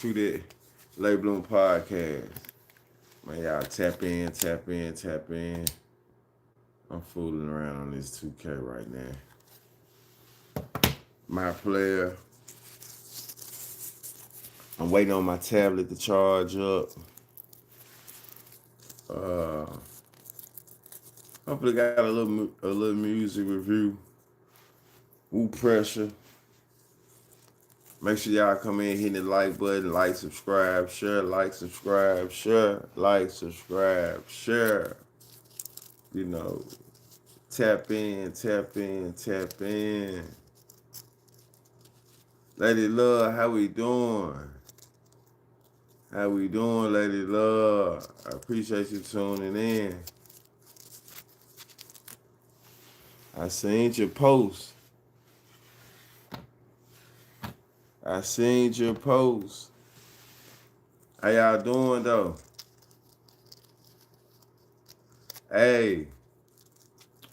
BigTruDat Late Bloom Podcast. Man, y'all tap in, tap in, tap in. I'm fooling around on this 2K right now. My player. I'm waiting on my tablet to charge up. Uh, Hopefully got a little music review. Woo pressure. Make sure y'all come in, hit the like button, like, subscribe, share, like, subscribe, share, like, subscribe, share. You know, tap in, tap in, tap in. Lady Love, how we doing? How we doing, Lady Love? I appreciate you tuning in. I seen your post. I seen your post. How y'all doing though? Hey,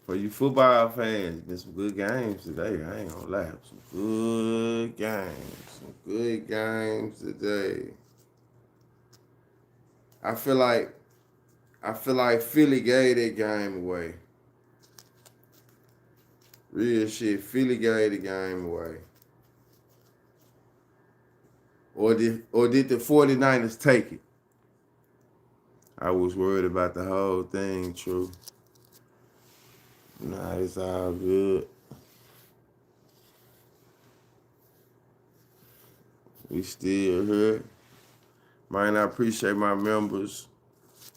for you football fans, been some good games today. I ain't gonna lie. Some good games. Some good games today. I feel like Philly gave that game away. Real shit. Philly gave the game away. Or did the 49ers take it? I was worried about the whole thing, true. Nah, it's all good. We still here. Man, I appreciate my members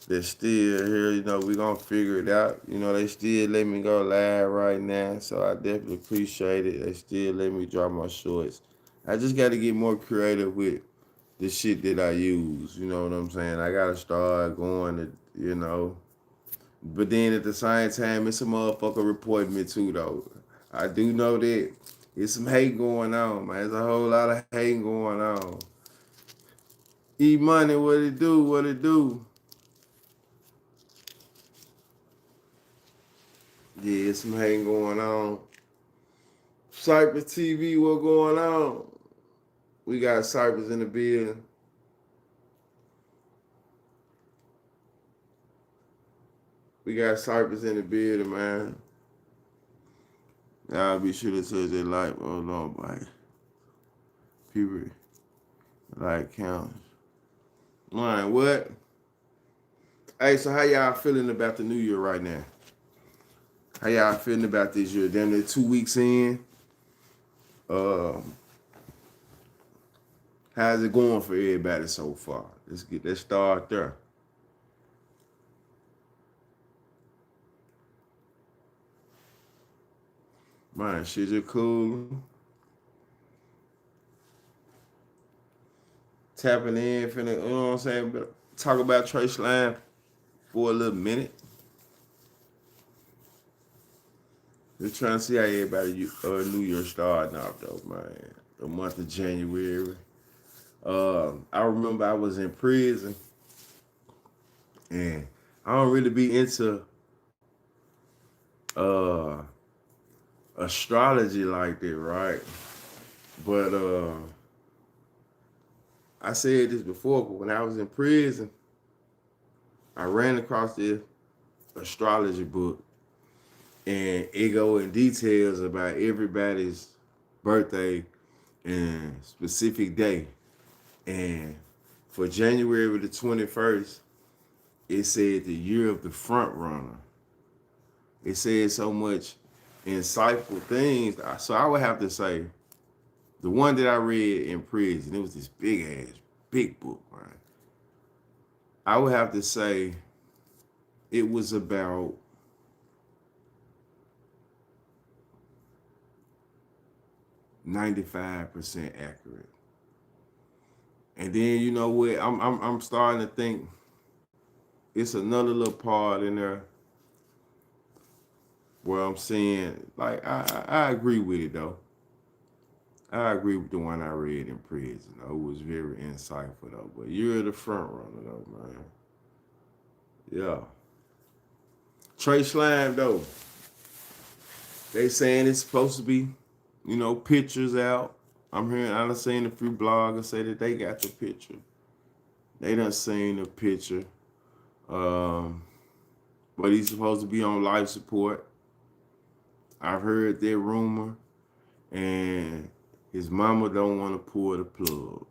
that's still here. You know, we gonna figure it out. You know, they still let me go live right now, so I definitely appreciate it. They still let me drop my shorts. I just got to get more creative with the shit that I use. You know what I'm saying? I gotta start going to, But then at the same time, it's a motherfucker reporting me too, though. I do know that it's some hate going on, man. There's a whole lot of hate going on. E-Money, what it do? What it do? Yeah, some hate going on. Cypress TV, what going on? We got Cypress in the building. We got Cypress in the building, man. Y'all be sure to touch that like. Hold on, boy. People like counts. Man, what? Hey, so how y'all feeling about the new year right now? How y'all feeling about this year? Damn near 2 weeks in. How's it going for everybody so far? Let's start there. Man, shit just cool. Tapping in, finna, you know what I'm saying? Talk about Trey Slime for a little minute. Just trying to see how everybody New Year starting off though, man. The month of January. I remember I was in prison, and I don't really be into uh astrology like that, right? But I said this before, but when I was in prison, I ran across this astrology book, and it go in details about everybody's birthday and specific day. And for January the 21st, it said the year of the front runner. It said so much insightful things. So I would have to say the one that I read in prison, it was this big book, man. I would have to say it was about 95% accurate. And then you know what? I'm starting to think it's another little part in there where I'm saying, like, I agree with it though. I agree with the one I read in prison. Though. It was very insightful though. But you're the front runner though, man. Yeah. Trey Slime though. They saying it's supposed to be, pictures out. I done seen a few bloggers say that they got the picture. They done seen the picture. Um, but he's supposed to be on life support. I've heard that rumor, and his mama don't want to pull the plug.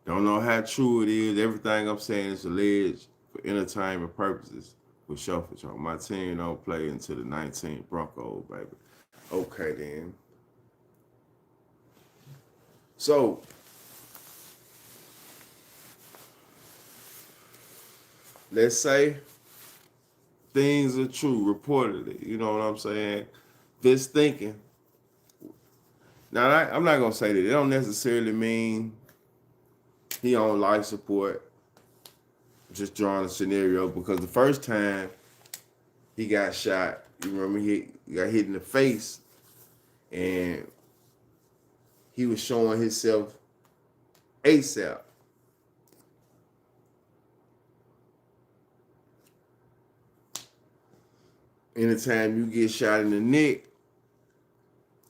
Don't know how true it is. Everything I'm saying is alleged for entertainment purposes. For sure, for sure. My team don't play until the 19th Broncos, baby. Okay, then. So, let's say things are true, reportedly. You know what I'm saying? This thinking. Now, I'm not gonna say that. It don't necessarily mean he on life support. Just drawing a scenario because the first time he got shot, you remember he got hit in the face, and he was showing himself ASAP. Anytime you get shot in the neck,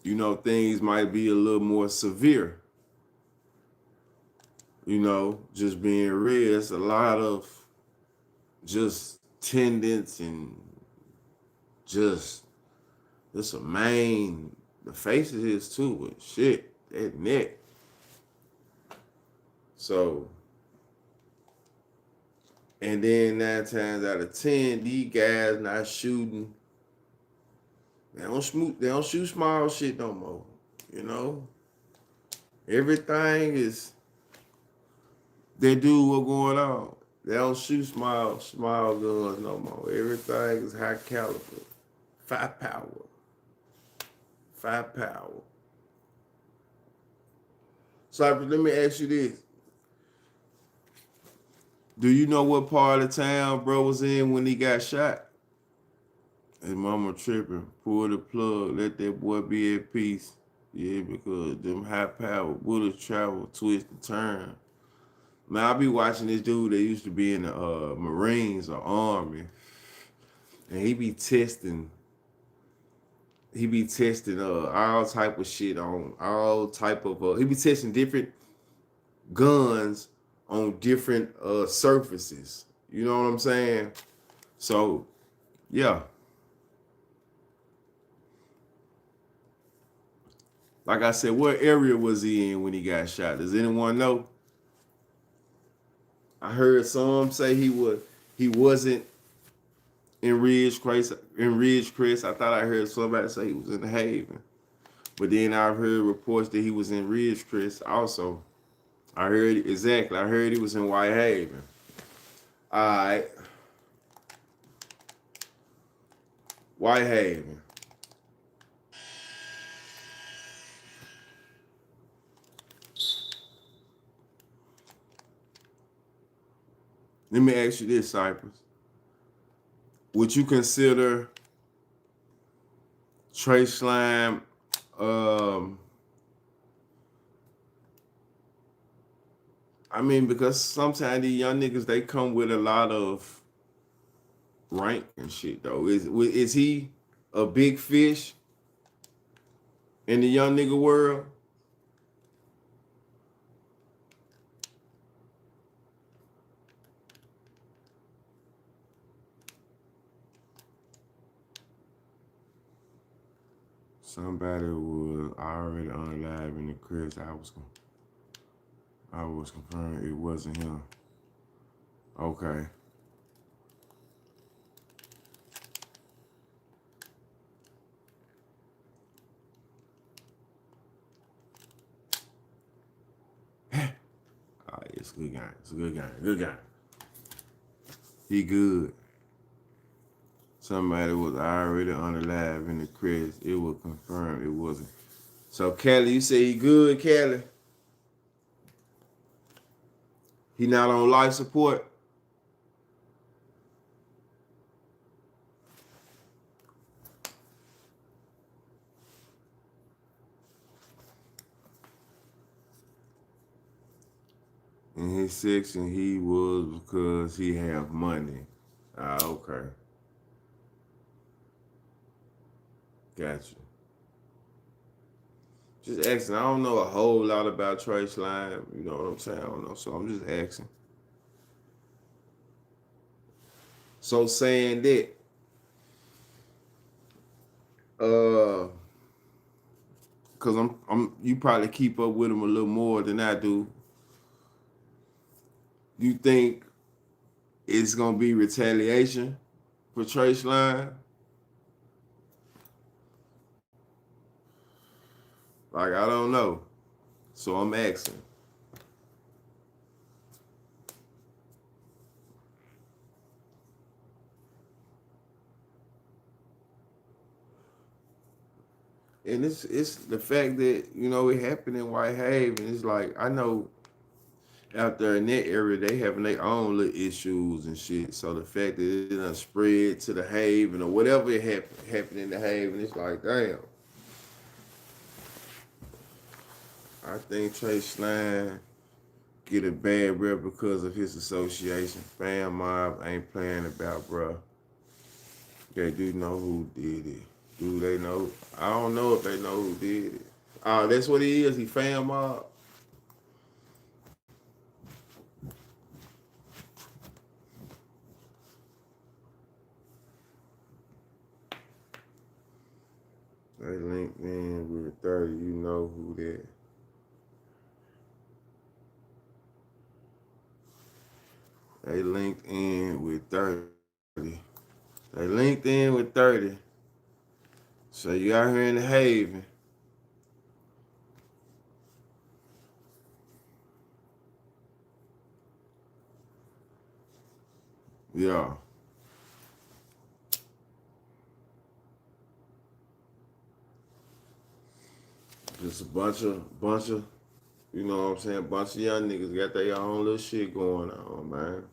you know, things might be a little more severe. You know, just being real, it's a lot of just tendons and just a main, the face of his too, but shit, that neck. So, and then 9 times out of 10, these guys not shooting. They don't shoot small shit no more. You know, everything is they do what going on. They don't shoot small guns no more. Everything is high caliber, firepower. So let me ask you this: do you know what part of town bro was in when he got shot? His mama tripping. Pull the plug. Let that boy be at peace. Yeah, because them high power bullets travel, twist and turn. Man, I be watching this dude that used to be in the Marines or Army, and he be testing. He be testing all type of shit on all type of. He be testing different guns on different surfaces. You know what I'm saying? So, yeah. Like I said, what area was he in when he got shot? Does anyone know? I heard some say he wasn't in Ridgecrest. I thought I heard somebody say he was in Haven. But then I've heard reports that he was in Ridgecrest also. I heard he was in Whitehaven. Alright. Whitehaven. Let me ask you this, Cypress. Would you consider Trey Slime I mean, because sometimes these young niggas, they come with a lot of rank and shit, though. Is he a big fish in the young nigga world? Somebody was already unalive in the cribs. I was confirmed it wasn't him. Okay. It's a good guy. It's a good guy. Good guy. He good. Somebody was already unalive in the cribs. It was confirmed it wasn't. So Kelly, you say he good, Kelly? He not on life support? In his section, he was because he have money. Okay. Gotcha. Just asking. I don't know a whole lot about Trey Slime. You know what I'm saying? I don't know. So I'm just asking. So saying that, uh, cause you probably keep up with him a little more than I do. You think it's gonna be retaliation for Trey Slime? Like I don't know. So I'm asking. And it's the fact that, you know, it happened in Whitehaven. It's like I know out there in that area they having their own little issues and shit. So the fact that it done spread to the Haven or whatever it happened in the Haven, it's like, damn. I think Trey Slime get a bad rep because of his association. Fam Mob ain't playing about, bruh. They do know who did it. Do they know? I don't know if they know who did it. That's what he is. He Fam Mob. They linked in with 30. You know who that. They linked in with 30. They linked in with 30. So you out here in the Haven. Yeah. Just a bunch of, you know what I'm saying? Bunch of young niggas got their own little shit going on, man.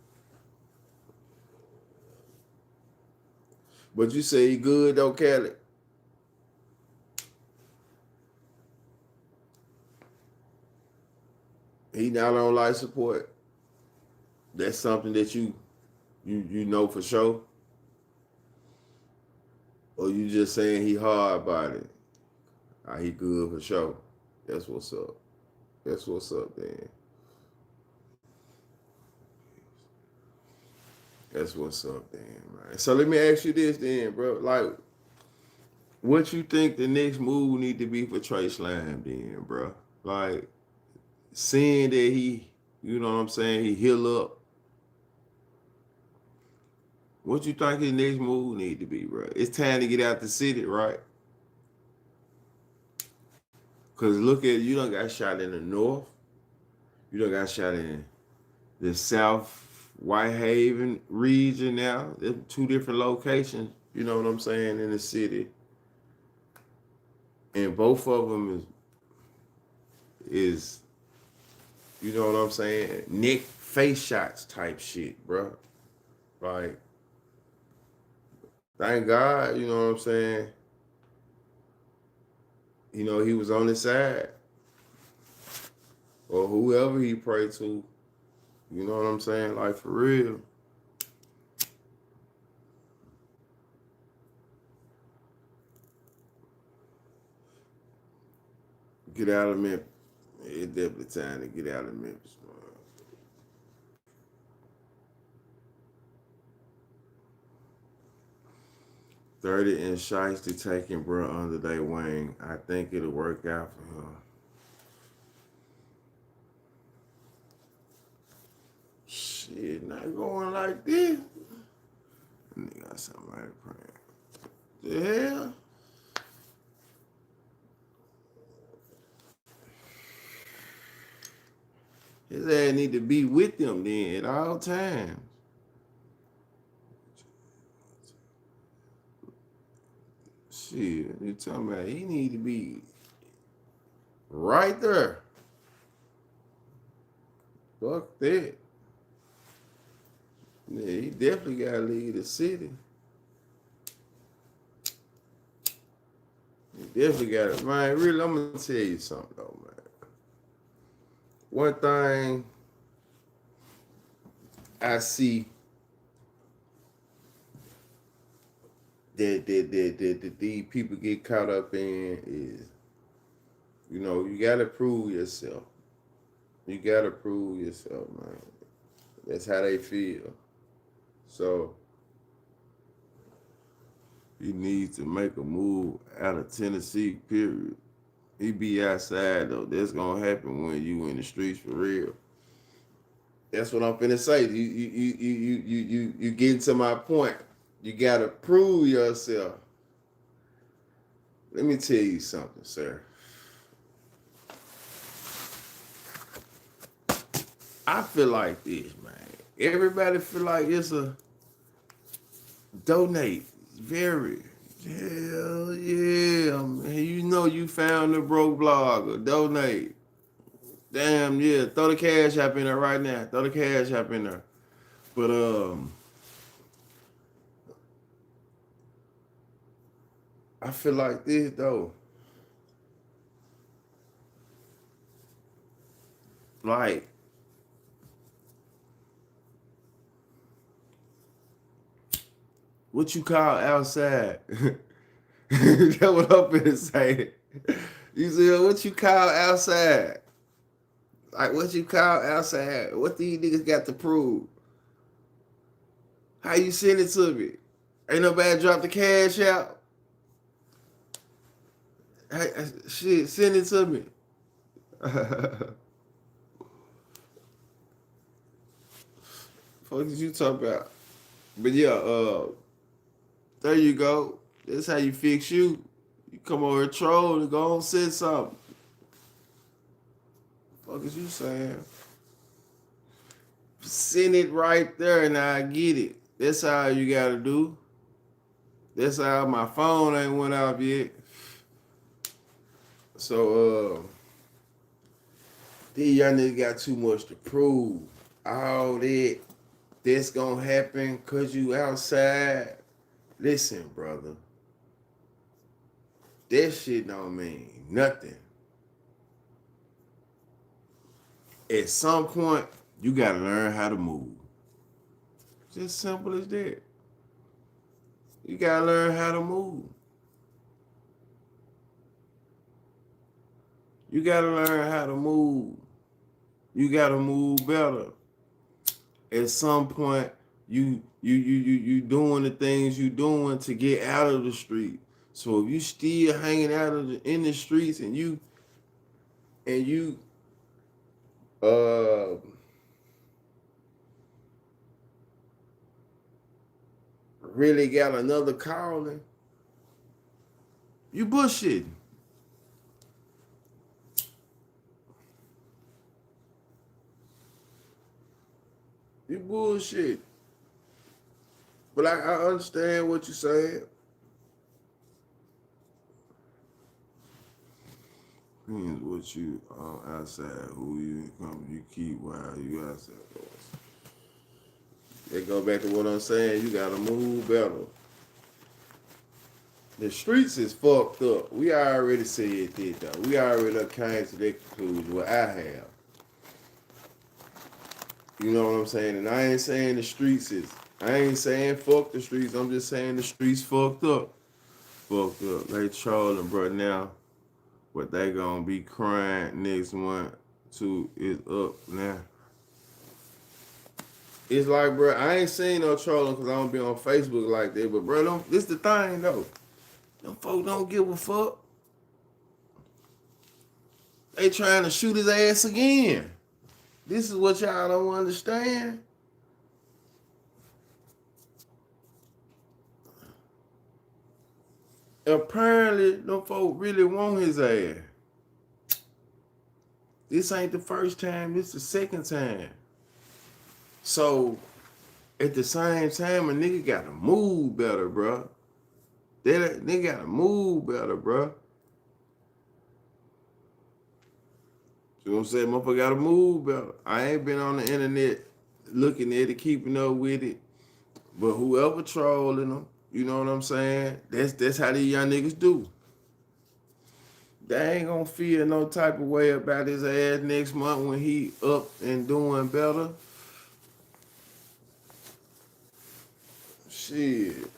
But you say he good though, Kelly? He not on life support. That's something that you know for sure. Or you just saying he hard about it. He good for sure. That's what's up. That's what's up, then. That's what's up, then, man. So let me ask you this, then, bro. Like, what you think the next move need to be for Trey Slime, then, bro? Like, seeing that he, you know what I'm saying, he heal up. What you think his next move need to be, bro? It's time to get out the city, right? Cause look at you done got shot in the north. You done got shot in the South Whitehaven region now. There's two different locations, you know what I'm saying, in the city. And both of them is you know what I'm saying, neck face shots type shit, bro. Like, thank God, you know what I'm saying, you know, he was on his side. Or whoever he prayed to, you know what I'm saying? Like, for real. Get out of Memphis. It's definitely time to get out of Memphis, man. 30 and Shiesty taking bro under their wing. I think it'll work out for him. Shit, not going like this. Nigga got somebody praying. The hell? His ass need to be with them then at all times. Shit, you talking about he need to be right there. Fuck that. Yeah, he definitely gotta leave the city. He definitely gotta, man, really, I'm gonna tell you something though, man. One thing I see that these people get caught up in is You know, you gotta prove yourself. You gotta prove yourself, man. That's how they feel. So he needs to make a move out of Tennessee, period. He be outside though. That's gonna happen when you in the streets for real. That's what I'm finna say. You getting to my point. You gotta prove yourself. Let me tell you something, sir. I feel like this, man. Everybody feel like it's a donate. Very. Hell yeah, man. You know you found the broke blogger. Donate. Damn, yeah. Throw the cash app in there right now. Throw the cash app in there. But I feel like this though. Like, what you call outside? That's what I'm finna say. You see what you call outside? Like what you call outside? What these niggas got to prove? How you send it to me? Ain't nobody drop the cash out. Hey, shit, send it to me. Fuck is you talking about? But yeah, there you go. That's how you fix you. You come over and troll and go on say something. Fuck is you saying? Send it right there and I get it. That's how you gotta do. That's how my phone ain't went off yet. So these young niggas got too much to prove. All that's gonna happen cause you outside. Listen, brother. That shit don't mean nothing. At some point, you gotta learn how to move. Just simple as that. You gotta learn how to move. You gotta learn how to move. You gotta move better. At some point, you doing the things you doing to get out of the street. So if you still hanging out in the streets and you uh really got another calling, you bullshitting. You bullshit. But I understand what you're saying. Depends what you outside, who you come, you keep while you outside. They go back to what I'm saying. You gotta move better. The streets is fucked up. We already said that though. We already came to that conclusion. What I have. You know what I'm saying? And I ain't saying the streets is. I ain't saying fuck the streets. I'm just saying the streets fucked up. Fucked up. They trolling, bro. Now, but they gonna be crying next month. Two is up now. It's like, bro, I ain't seen no trolling because I don't be on Facebook like that. But, bro, this the thing, though. Them folks don't give a fuck. They trying to shoot his ass again. This is what y'all don't understand. Apparently, them folks really want his ass. This ain't the first time. This the second time. So, at the same time, a nigga got to move better, bro. They got to move better, bro. You know what I'm saying? Motherfucker got to move better. I ain't been on the internet looking at it, keeping up with it. But whoever trolling them, you know what I'm saying? That's how these young niggas do. They ain't gonna feel no type of way about his ass next month when he up and doing better. Shit.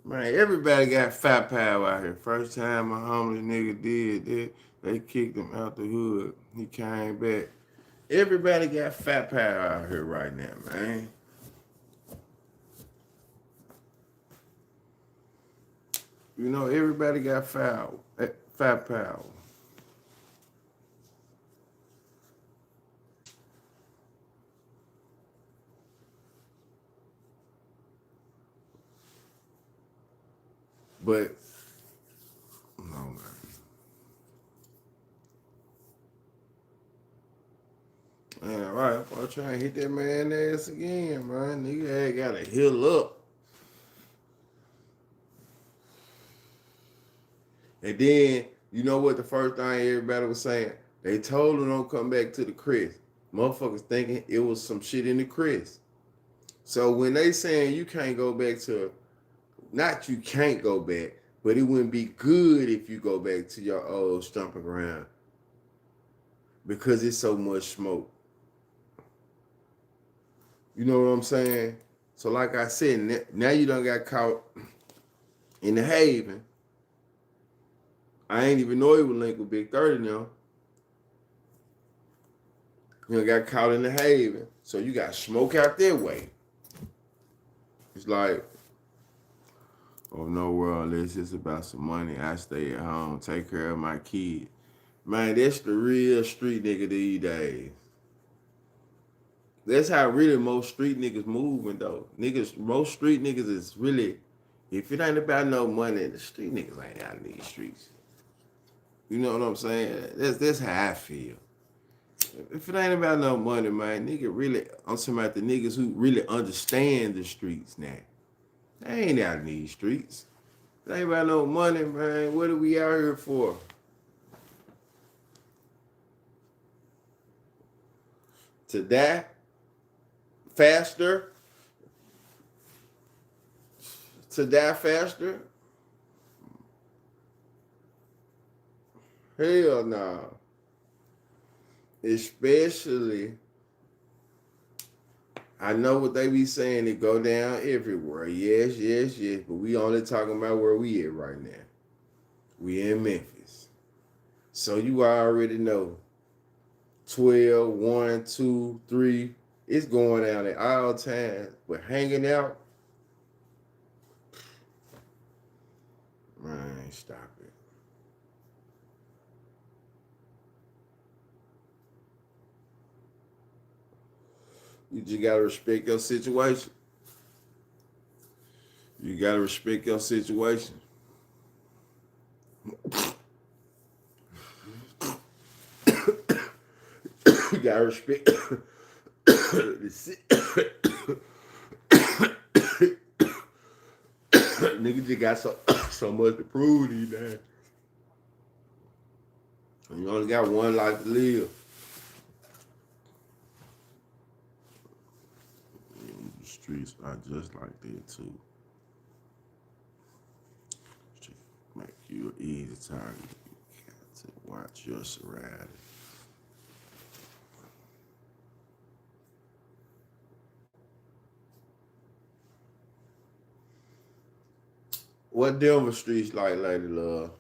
Man, everybody got fat power out here. First time a homeless nigga did that, they kicked him out the hood. He came back. Everybody got fat power out here right now, man. You know, everybody got fat power. But no man. Man, right, I'm trying to hit that man ass again, man. Nigga had gotta heal up. And then, you know what the first thing everybody was saying? They told him don't come back to the crest. Motherfuckers thinking it was some shit in the crest. So when they saying you can't go back to, not you can't go back, but it wouldn't be good if you go back to your old stomping ground because it's so much smoke. You know what I'm saying? So like I said, now you done got caught in the Haven. I ain't even know he was linked with Big 30 now. You know, got caught in the Haven. So you got smoke out their way. It's like, oh no world, this is about some money. I stay at home, take care of my kids. Man, that's the real street nigga these days. That's how really most street niggas moving though. Most street niggas is really, if it ain't about no money, the street niggas ain't out in these streets. You know what I'm saying? That's how I feel. If it ain't about no money, man, nigga really, I'm talking about the niggas who really understand the streets now. They ain't out in these streets. If it ain't about no money, man, what are we out here for? To die faster? To die faster? Hell no. Especially, I know what they be saying, it go down everywhere. Yes, yes, yes. But we only talking about where we at right now. We in Memphis. So you already know 12, 1, 2, 3. It's going down at all times. But hanging out, man, stop it. You just gotta respect your situation. You gotta respect your situation. You gotta respect nigga just got so much to prove these days. You only got one life to live. The streets are just like that too. Make you an easy target. You got to watch your surroundings. What Denver streets like, Lady Love?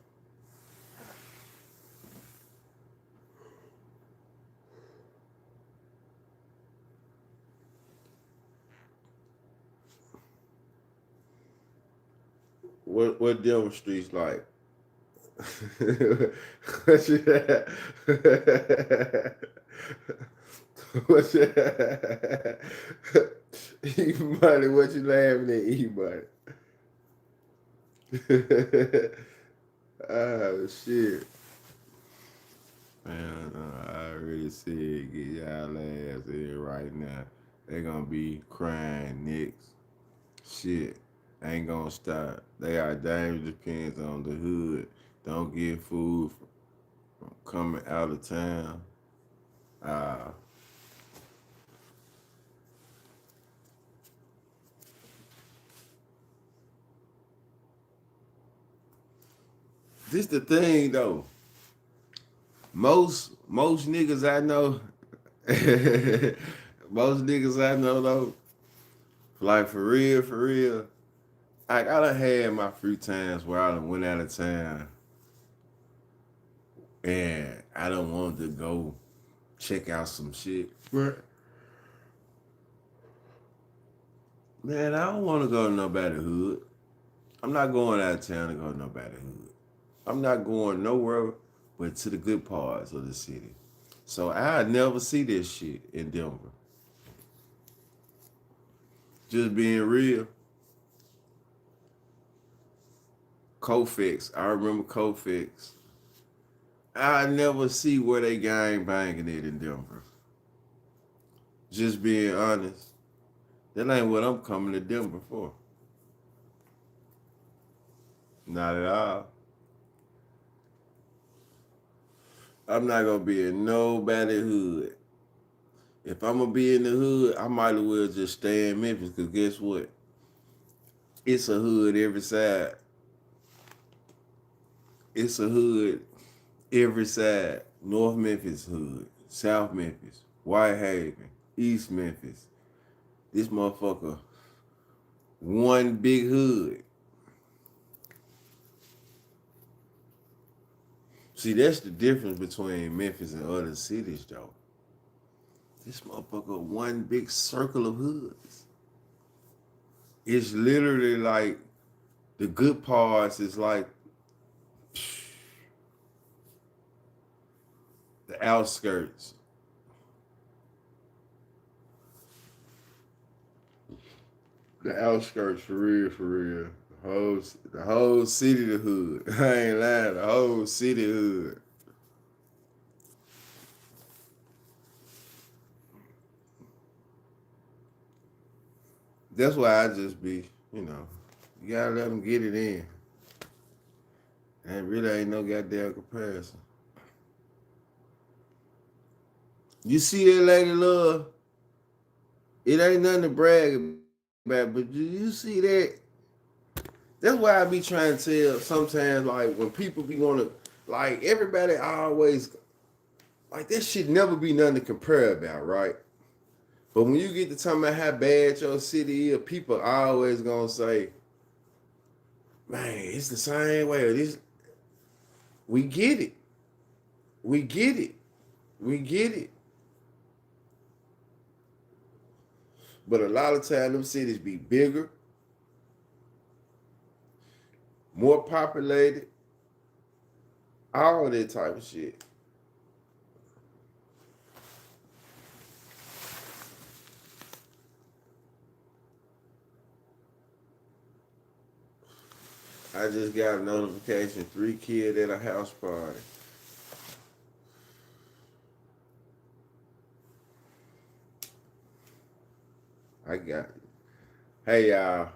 What Denver streets like? What's your, what's your, E-Money, what you laughing at, E-Money? Oh, shit. Man, I already said get y'all ass in right now. They gonna be crying next. Shit ain't gonna stop. They are dangerous depends on the hood. Don't get food from coming out of town. Uh, this the thing though. Most niggas I know, most niggas I know though, like for real, I done had my free times where I done went out of town and I don't want to go check out some shit. But man, I don't want to go to nobody's hood. I'm not going out of town to go to nobody's hood. I'm not going nowhere but to the good parts of the city. So I never see this shit in Denver. Just being real. Kofix, I remember Kofix. I never see where they gang banging it in Denver. Just being honest. That ain't what I'm coming to Denver for. Not at all. I'm not gonna be in nobody's hood. If I'm gonna be in the hood, I might as well just stay in Memphis, because guess what? It's a hood every side. It's a hood every side. North Memphis hood, South Memphis, Whitehaven, East Memphis. This motherfucker, one big hood. See, that's the difference between Memphis and other cities, though. This motherfucker, one big circle of hoods. It's literally like the good parts is like the outskirts. The outskirts, for real, for real. The whole city, the hood. I ain't lying. The whole city, hood. That's why I just be, you gotta let them get it in. And really ain't no goddamn comparison. You see that lady love? It ain't nothing to brag about, but you see that? That's why I be trying to tell sometimes, like, when people be gonna, like, everybody always, like, that shit never be nothing to compare about, right? But when you get to talking about how bad your city is, people always gonna say, man, it's the same way. We get it. We get it. We get it. But a lot of times them cities be bigger, more populated, all that type of shit. I just got a notification, 3 kids at a house party. I got it. Hey y'all,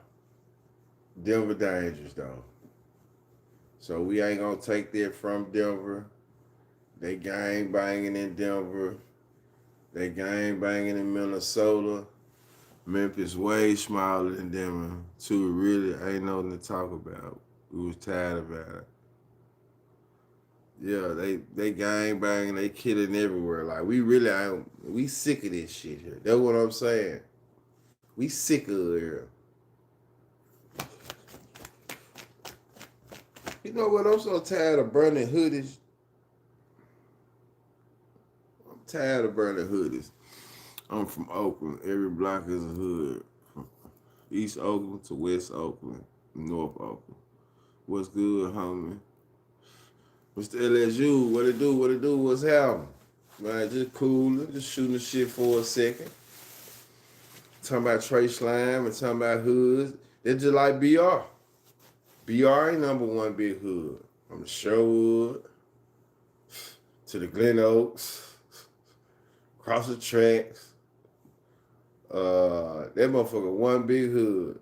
Denver dangerous though. So we ain't gonna take that from Denver. They gang banging in Denver. They gang banging in Minnesota. Memphis way smaller than Denver. Too really ain't nothing to talk about. We was tired about it. Yeah, they gang banging, they killing everywhere. Like we sick of this shit here. That's what I'm saying. We sick of it here. You know what? I'm so tired of burning hoodies. I'm tired of burning hoodies. I'm from Oakland. Every block is a hood. From East Oakland to West Oakland, North Oakland. What's good, homie? Mr. LSU, what it do? What it do? What's happening? Man, just cooling, just shooting the shit for a second. Talking about Trey Slime and talking about hoods. It's just like BR. BR ain't number one big hood. From the Sherwood to the Glen Oaks, across the tracks. That motherfucker one big hood.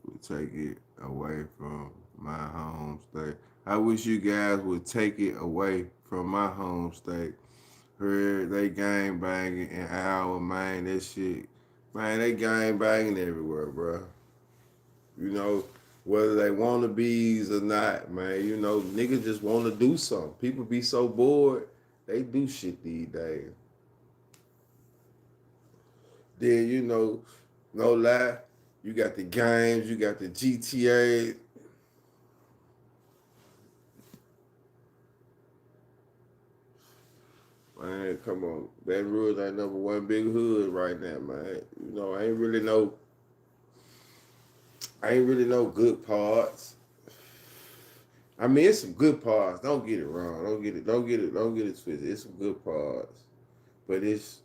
We take it away from my home state. I wish you guys would take it away from my home state. Heard they gang banging in our man, that shit. Man, they gang banging everywhere, bro. You know, whether they want to bees or not, man. You know, niggas just want to do something. People be so bored, they do shit these days. Then no lie, you got the games, you got the GTA. Man, come on. Baton Rouge ain't number one big hood right now, man. I ain't really know good parts. I mean, it's some good parts. Don't get it wrong. Don't get it twisted. It's some good parts. But it's,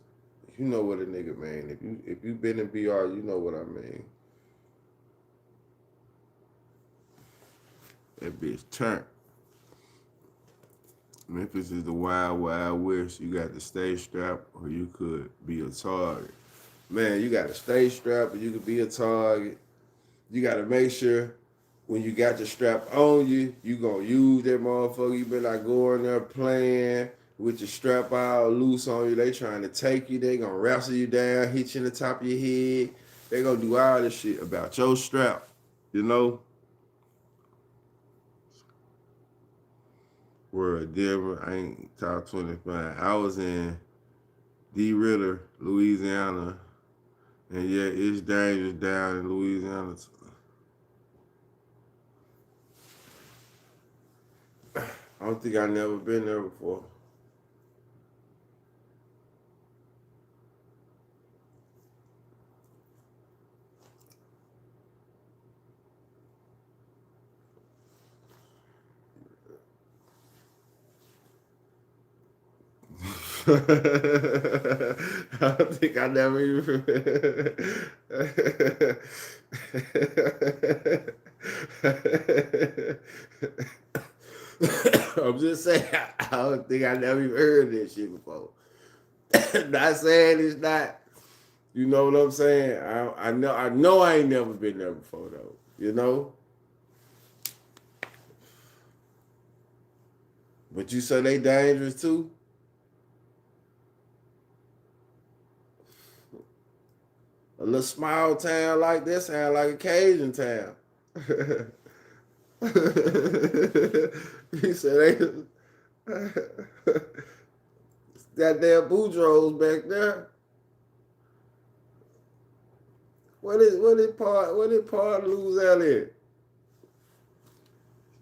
you know what a nigga mean. If you been in BR, you know what I mean. That bitch turned. Memphis is the wild, wild west. You got to stay strapped or you could be a target. Man, you got to stay strapped or you could be a target. You got to make sure when you got your strap on you, you going to use that motherfucker. You better not go in there playing with your strap all loose on you. They trying to take you. They going to wrestle you down, hit you in the top of your head. They going to do all this shit about your strap, you know? Word, Denver, I ain't top 25. I was in D. Ritter, Louisiana, and yeah, it's dangerous down in Louisiana. I don't think I never been there before. I don't think I never even. I'm just saying, I don't think I never even heard this shit before. Not saying it's not. You know what I'm saying? I know I ain't never been there before though. You know? But you say they dangerous too? A little small town like this sound like a Cajun town. He said they goddamn Boudreaux back there. What did part lose out at?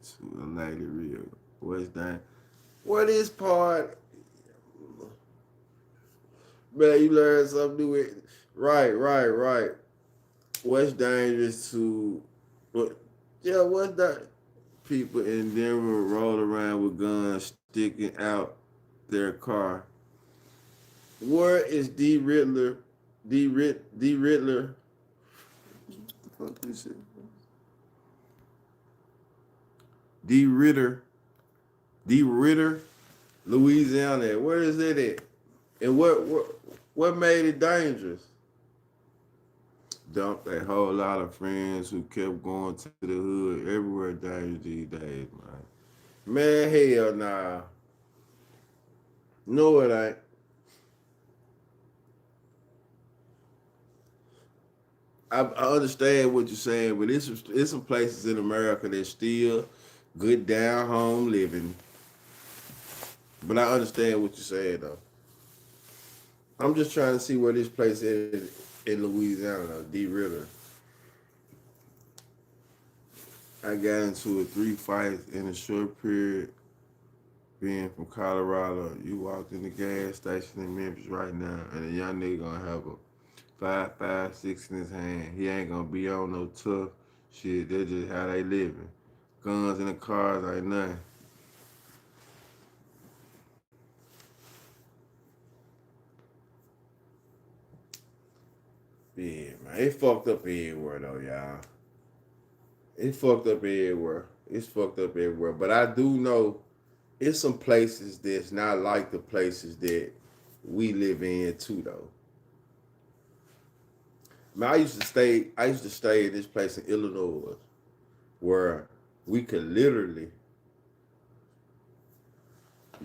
To a lady real. What's that? What is part? Man, you learn something new. Right. What's dangerous to what? Yeah, what's that? People in Denver roll around with guns sticking out their car. Where is D Riddler? D Riddler. What the fuck this shit? D Ritter. D Ritter, Louisiana. Where is it at? And what made it dangerous? Dumped a whole lot of friends who kept going to the hood everywhere dangerous these days, man. Man, hell nah. No, it ain't. I understand what you're saying, but it's some places in America that's still good down home living. But I understand what you're saying though. I'm just trying to see where this place is in Louisiana, though, D Ritter. I got into it 3 fights in a short period. Being from Colorado, you walked in the gas station in Memphis right now, and a young nigga gonna have a 5.56 in his hand. He ain't gonna be on no tough shit. That's just how they living. Guns in the cars ain't nothing. Yeah, man, it fucked up everywhere though, y'all. It fucked up everywhere. It's fucked up everywhere. But I do know it's some places that's not like the places that we live in too though. Man, I used to stay in this place in Illinois where we could literally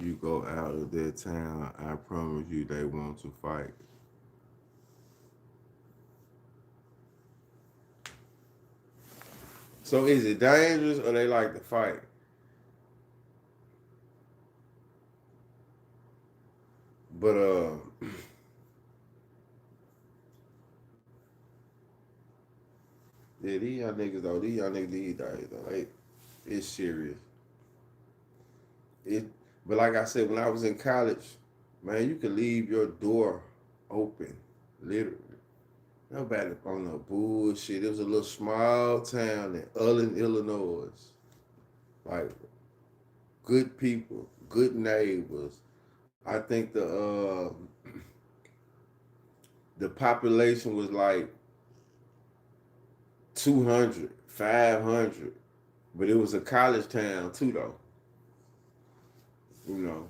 you go out of that town, I promise you they want to fight. So is it dangerous or they like to fight? But Yeah, these young niggas these days though, it's serious. It, but like I said, when I was in college, man, you could leave your door open, literally. Nobody on no bullshit. It was a little small town in Ullin, Illinois. Like good people, good neighbors. I think the population was like 200, 500, but it was a college town too, though. You know,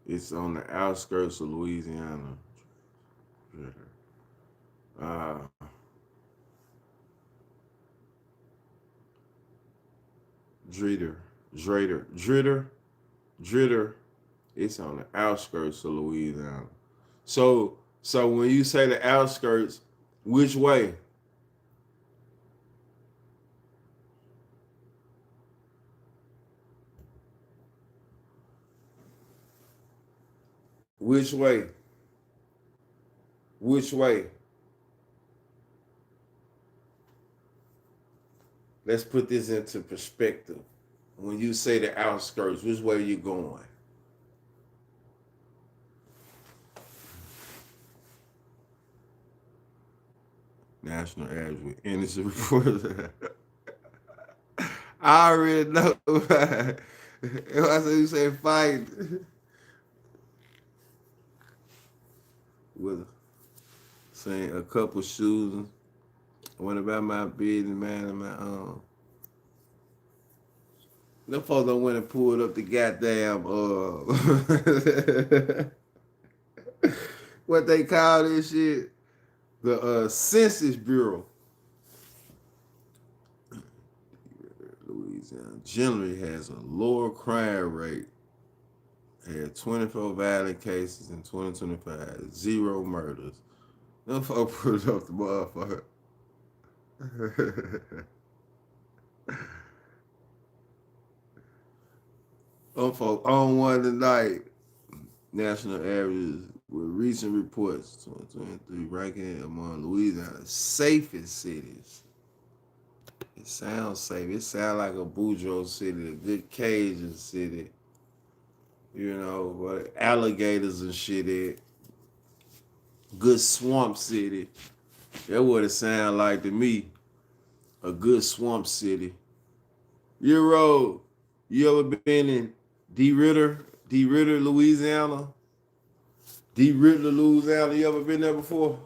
it's on the outskirts of Louisiana. Uh, Dritter, Dritter. It's on the outskirts of Louisiana. So when you say the outskirts, which way? Which way? Which way? Let's put this into perspective. When you say the outskirts, which way are you going? National average with innocent reporters. I already know. If I say you say fight with saying a couple shootings, went about my business, man, and my them folks don't went and pulled up the goddamn what they call this shit? The Census Bureau. Louisiana generally has a lower crime rate. Had 24 violent cases in 2025, zero murders. Them folks put up the motherfucker. Them folks on one tonight. National averages with recent reports, 2023 ranking among Louisiana's safest cities. It sounds safe. It sounds like a bourgeois city, a good Cajun city. You know, but alligators and shit. Good swamp city. That's what it sounds like to me. A good swamp city. Euro, you ever been in D. Ritter, Louisiana? D. Ritter, Louisiana. You ever been there before?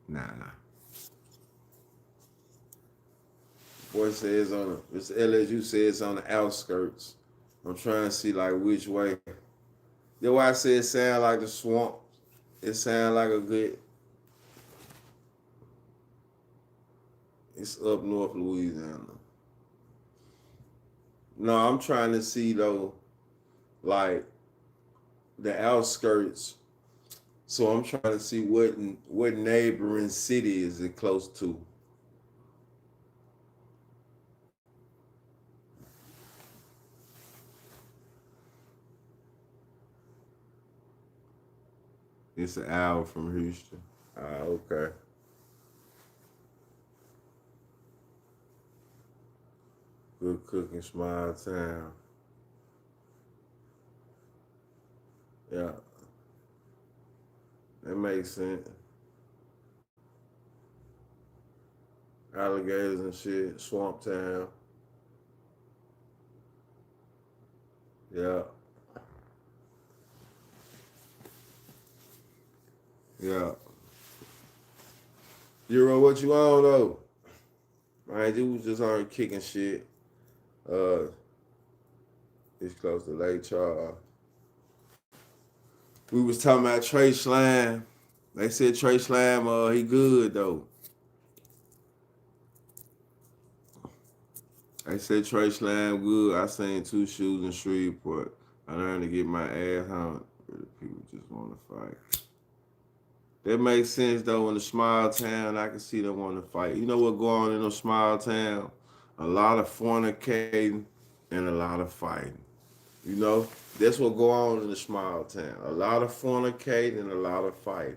Nah. Boy says it's LSU says it's on the outskirts. I'm trying to see like which way. That's why I said it sound like the swamp. It sound like a good. It's up north Louisiana. No, I'm trying to see though, like the outskirts. So I'm trying to see what neighboring city is it close to. It's an hour from Houston. Okay. Good cooking, small town. Yeah, that makes sense. Alligators and shit, swamp town. Yeah, yeah. Euro, what you on though? Man, you was just on kicking shit. Uh, it's close to Lake Charles. We was talking about Trey Slam. They said Trey Slam, he good though. They said Trey Slam good. I seen two shoes in Shreveport. I learned to get my ass humped. People just want to fight. That makes sense though. In a small town, I can see them want to fight. You know what going on in a small town? a lot of fornicating, and a lot of fighting. You know, that's what go on in the small town. A lot of fornicating and a lot of fighting.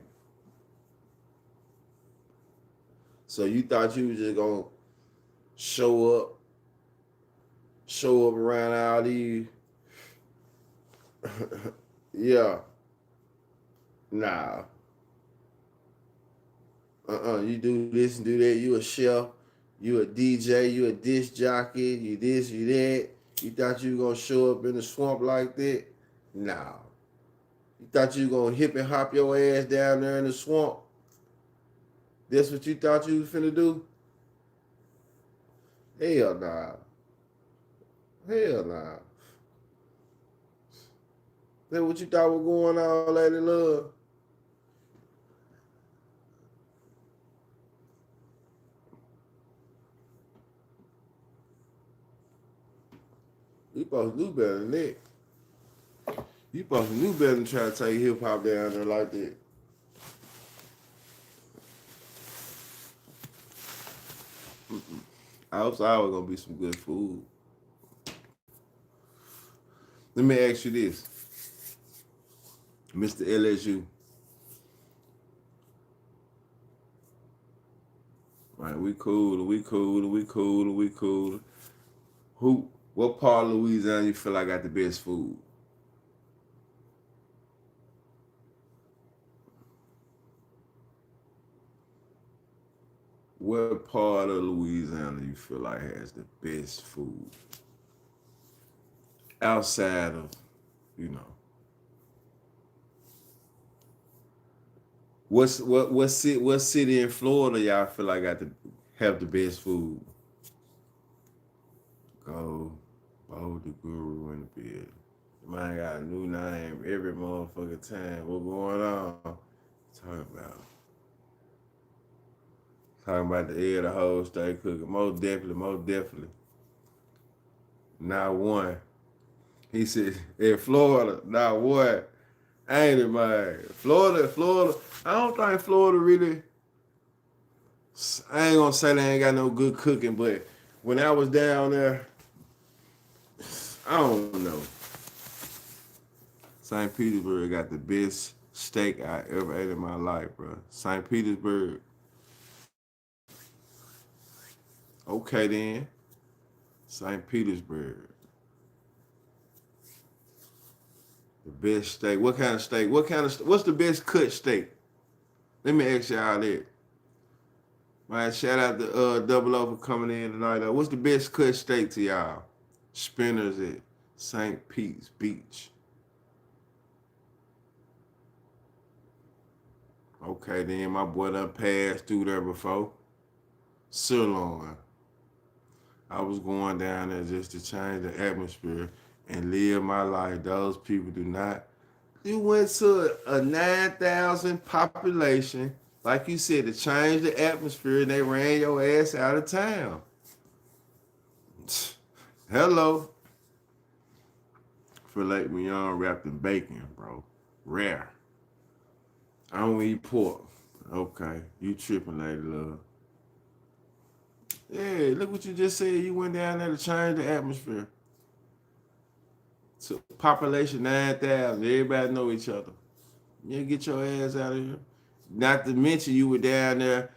So you thought you was just gonna show up, show up around all these, yeah, nah, you do this and do that. You a chef, you a DJ, you a disc jockey, you this, you that. You thought you were gonna show up in the swamp like that? Nah. You thought you were gonna hip and hop your ass down there in the swamp? That's what you thought you was finna do? Hell nah. Hell nah. That what you thought was going on, Lady Love? You supposed to do better than that. You supposed to do better than try to take hip hop down there like that. Outside was gonna be some good food. Let me ask you this, Mr. LSU. Right, we cool, we cool, we cool, we cool. What part of Louisiana you feel like got the best food? What part of Louisiana you feel like has the best food? Outside of, you know, what city in Florida y'all feel like got to have the best food? Go, the Guru in the bed. Man got a new name every motherfucking time. What going on? Talking about the air the whole stay cooking. Most definitely, most definitely. Not one. He said in Florida, not one. Ain't it, man? Florida. I don't think Florida really. I ain't gonna say they ain't got no good cooking, but when I was down there, I don't know. St. Petersburg got the best steak I ever ate in my life, bro. St. Petersburg. Okay then. St. Petersburg. The best steak. What kind of steak? What's the best cut steak? Let me ask y'all that. Man, shout out to Double O for coming in tonight. What's the best cut steak to y'all? Spinners at St. Pete's Beach. Okay, then my boy done passed through there before. Sirloin. I was going down there just to change the atmosphere and live my life. Those people do not. You went to a 9,000 population, like you said, to change the atmosphere, and they ran your ass out of town. Hello. Filet mignon wrapped in bacon, bro. Rare. I don't eat pork. Okay, you tripping, Lady Love. Yeah, look what you just said. You went down there to change the atmosphere. So population 9,000. Everybody know each other. You get your ass out of here. Not to mention you were down there,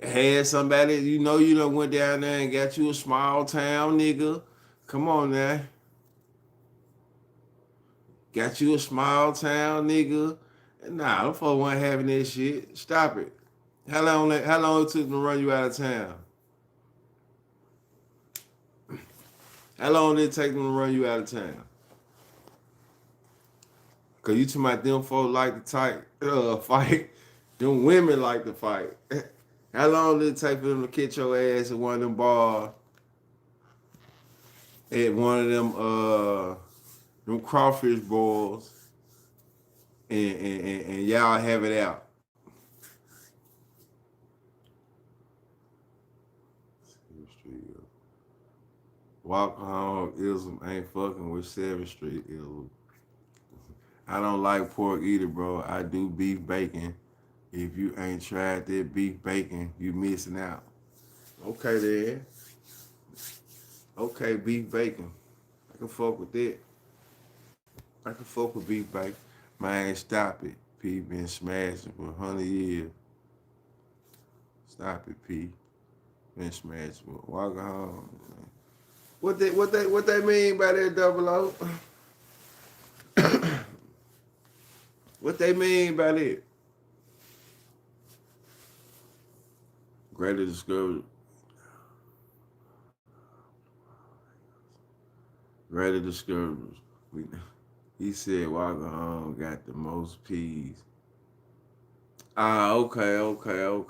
had somebody, you know you done went down there and got you a small town nigga. Come on now. Got you a small town nigga. Nah, them folks weren't having that shit. Stop it. How long it took them to run you out of town? How long did it take them to run you out of town? Cause you talking about them folks like to fight. Them women like to fight. How long did it take for them to catch your ass at one of them bars? At one of them crawfish boils, and y'all have it out. Walk home ism ain't fucking with 7th Street ism. I don't like pork either, bro. I do beef bacon. If you ain't tried that beef bacon, you missing out. Okay then. Okay, beef bacon. I can fuck with that. I can fuck with beef bacon. Man, stop it. P been smashing for 100 years. Stop it, P. Been smashing. Walk home. What they mean by that double O? What they mean by that? Greater discovery. Greater discovery. He said Walker home got the most peas. Ah, okay. Oh,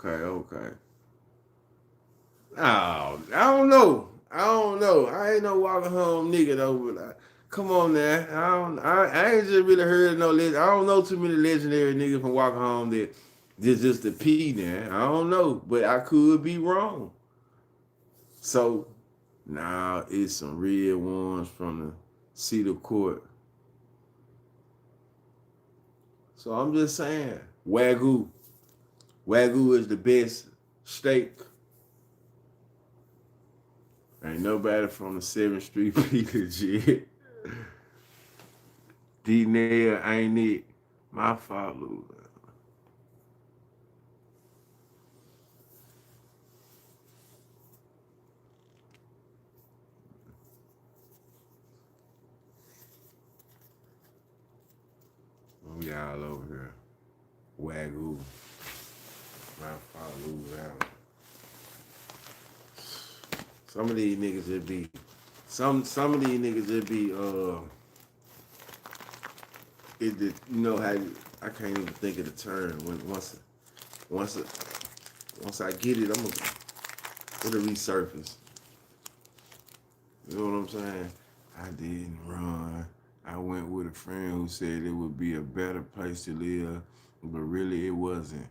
I don't know. I ain't no Walker home nigga though. But come on now. I ain't just really heard no legend. I don't know too many legendary niggas from Walker home that just the P now. I don't know, but I could be wrong. So now it's some real ones from the Cedar Court. So I'm just saying, Wagyu. Wagyu is the best steak. Ain't nobody from the 7th Street P legit. D-Nail ain't it. My fault, Lou. We all over here. Wagyu. My fault, Lou. Some of these niggas just be some of these niggas just be you know how I can't even think of the term once I get it, it'll resurface. You know what I'm saying? I didn't run. I went with a friend who said it would be a better place to live, but really it wasn't.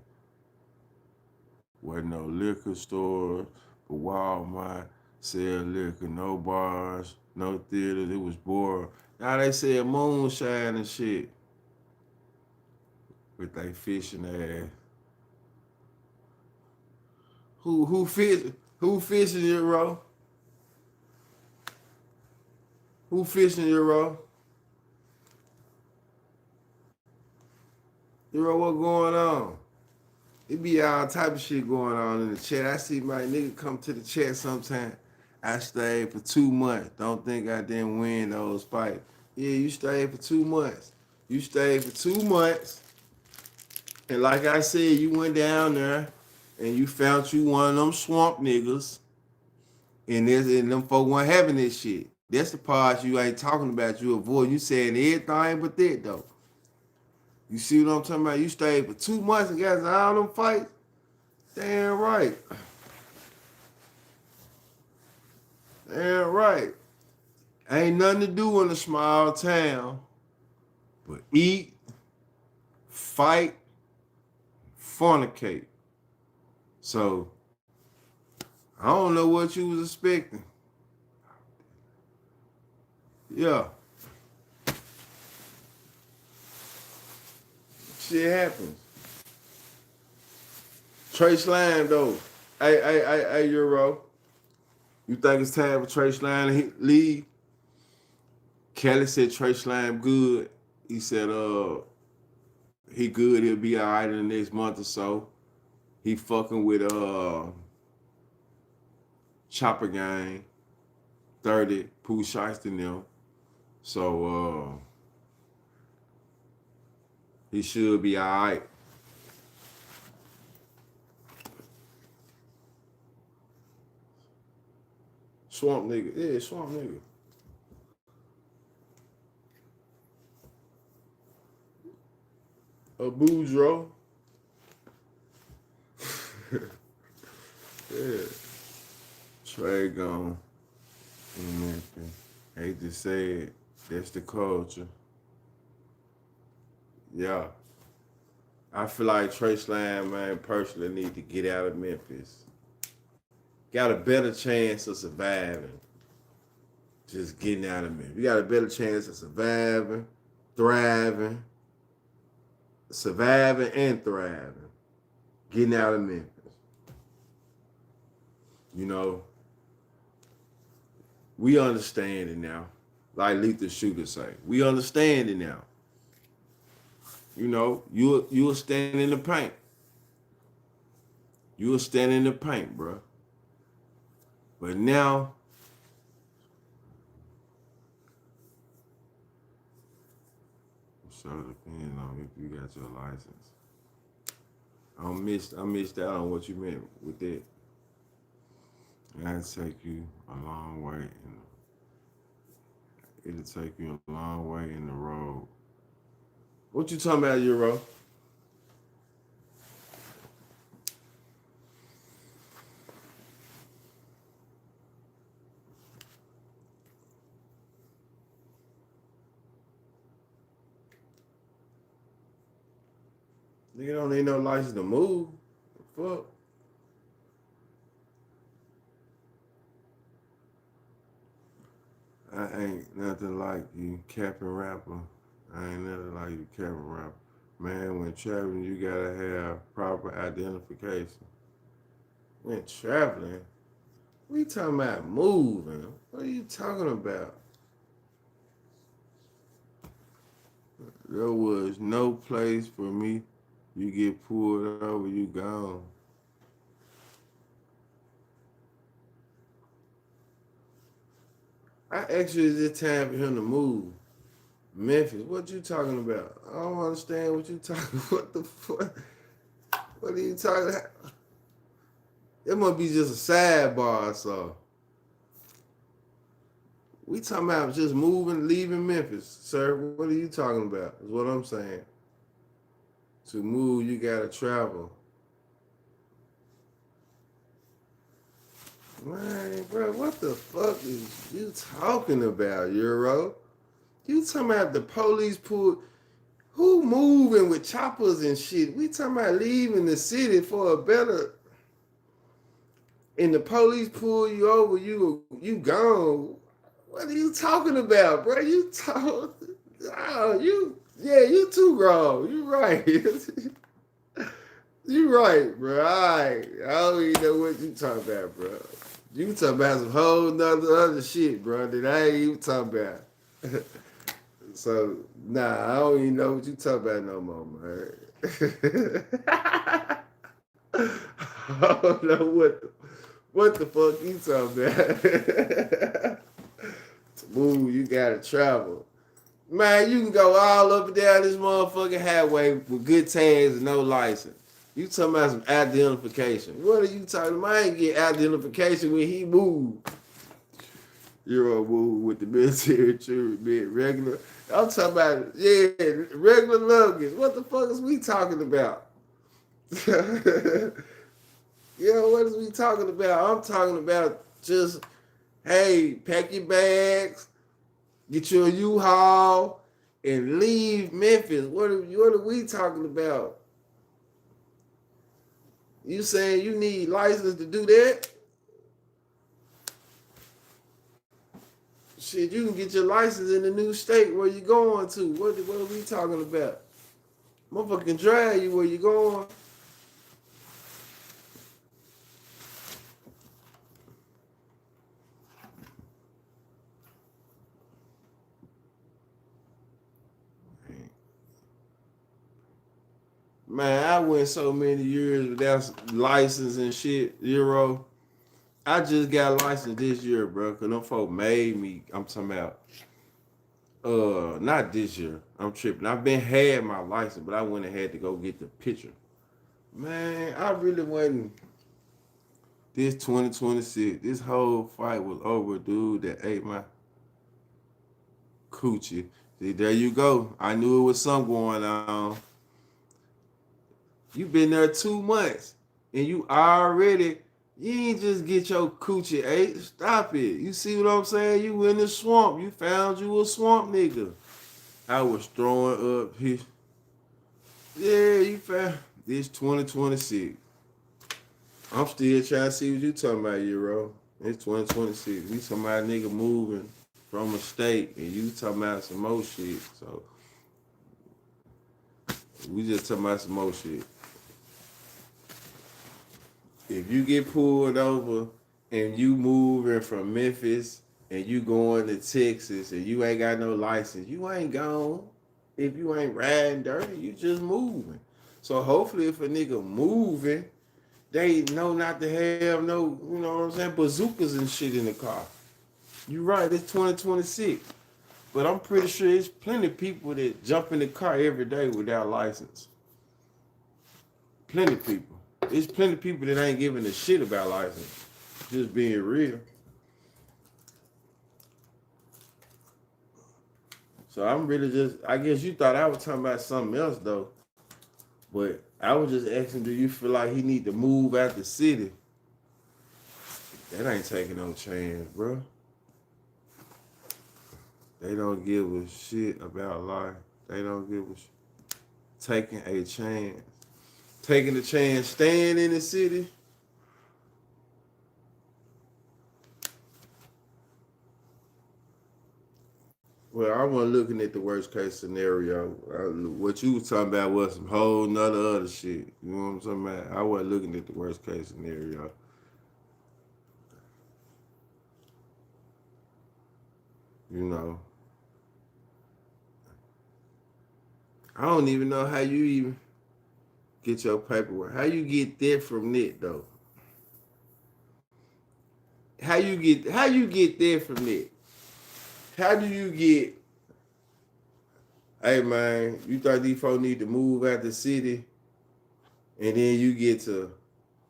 Wasn't no liquor store, but Walmart sell liquor, no bars, no theaters. It was boring. Now they sell moonshine and shit with they fishing ass. Who fishing your row? Who fishing your row? Your row, what going on? It be all type of shit going on in the chat. I see my nigga come to the chat sometime. I stayed for 2 months. Don't think I didn't win those fights. Yeah, you stayed for 2 months. You stayed for 2 months. And like I said, you went down there and you found you one of them swamp niggas. And them folk weren't having this shit. That's the part you ain't talking about. You avoid. You saying everything but that though. You see what I'm talking about? You stayed for 2 months and got all them fights. Damn right. Damn right. Ain't nothing to do in a small town but eat, fight, fornicate. So I don't know what you was expecting. Yeah. Shit happens. Trey Slime though. Hey, Euro. You think it's time for Trey Slime to leave? Kelly said Trey Slime good. He said he good, he'll be all right in the next month or so. He fucking with Chopper Gang, 30, Pooh Shiesty and them. So he should be all right. Swamp nigga. Yeah, swamp nigga. A Boudreaux. Yeah. Trey gone. Hate to say it. That's the culture. Yeah. I feel like Trey Slam, man, personally need to get out of Memphis. Got a better chance of surviving. Just getting out of Memphis. You got a better chance of surviving, thriving, surviving and thriving. Getting out of Memphis. You know, We understand it now. Like Lethal Shooter say, we understand it now. You know, you'll stand in the paint. You'll stand in the paint, bro. But now, so depending on if you got your license. I missed out on what you meant with that. That'll take you a long way. It'll take you a long way in the road. What you talking about, Euro? Nigga don't need no license to move. Fuck. I ain't nothing like you capping rapper. I ain't nothing like you capping rapper. Man, when traveling, you gotta have proper identification. When traveling, we talking about moving. What are you talking about? There was no place for me. You get pulled over, you gone. I actually it's time for him to move. Memphis, what you talking about? I don't understand what you talking. What the fuck? What are you talking about? It must be just a sidebar or so. We talking about just moving, leaving Memphis, sir. What are you talking about? Is what I'm saying. To move, you gotta travel. Man, bro, what the fuck is you talking about, Euro? You talking about the police pull? Who moving with choppers and shit? We talking about leaving the city for a better. And the police pull you over, you gone. What are you talking about, bro? You talk. Oh, you too wrong. You right. You right, bro. All right. I don't even know what you talking about, bro. You talking about some whole nother other shit, bro, that I ain't even talking about. So, nah, I don't even know what you talking about no more, man. I don't know what the fuck you talking about. Ooh, you gotta travel. Man, you can go all up and down this motherfucking highway with good tags and no license. You talking about some identification. What are you talking about? I ain't get identification when he moved. Euro move with the military trooper being regular. I'm talking about, yeah, regular luggage. What the fuck is we talking about? What is we talking about? I'm talking about just, hey, pack your bags, get you a U-Haul, and leave Memphis. What are we talking about? You saying you need license to do that? Shit, you can get your license in the new state where you going to. What are we talking about? Motherfucking drive you where you going. Man, I went so many years without license and shit, Euro. I just got licensed this year, bro, because them folk made me. I'm talking about, not this year. I'm tripping. I've been had my license, but I went and had to go get the picture. Man, I really wasn't. This 2026, this whole fight was over, dude. That ate my coochie. See, there you go. I knew it was something going on. You been there 2 months, and you ain't just get your coochie ate. Stop it. You see what I'm saying? You in the swamp. You found you a swamp nigga. I was throwing up his. Yeah, you found this 2026. I'm still trying to see what you talking about, Euro. It's 2026. We talking about a nigga moving from a state, and you talking about some more shit. So we just talking about some more shit. If you get pulled over and you moving from Memphis and you going to Texas and you ain't got no license, you ain't gone. If you ain't riding dirty, you just moving. So hopefully if a nigga moving, they know not to have no, you know what I'm saying, bazookas and shit in the car. You right, it's 2026. But I'm pretty sure there's plenty of people that jump in the car every day without license. Plenty of people. There's plenty of people that ain't giving a shit about license. Just being real. So I'm really just, I guess you thought I was talking about something else though. But I was just asking, do you feel like he need to move out the city? That ain't taking no chance, bro. They don't give a shit about life. They don't give a shit. Taking a chance. Taking a chance, staying in the city. Well, I wasn't looking at the worst case scenario. What you was talking about was some whole nother other shit. You know what I'm talking about? I wasn't looking at the worst case scenario. You know, I don't even know how you even get your paperwork. How you get that from that though? How you get that from that? How do you get? Hey man, you thought these folks need to move out the city, and then you get to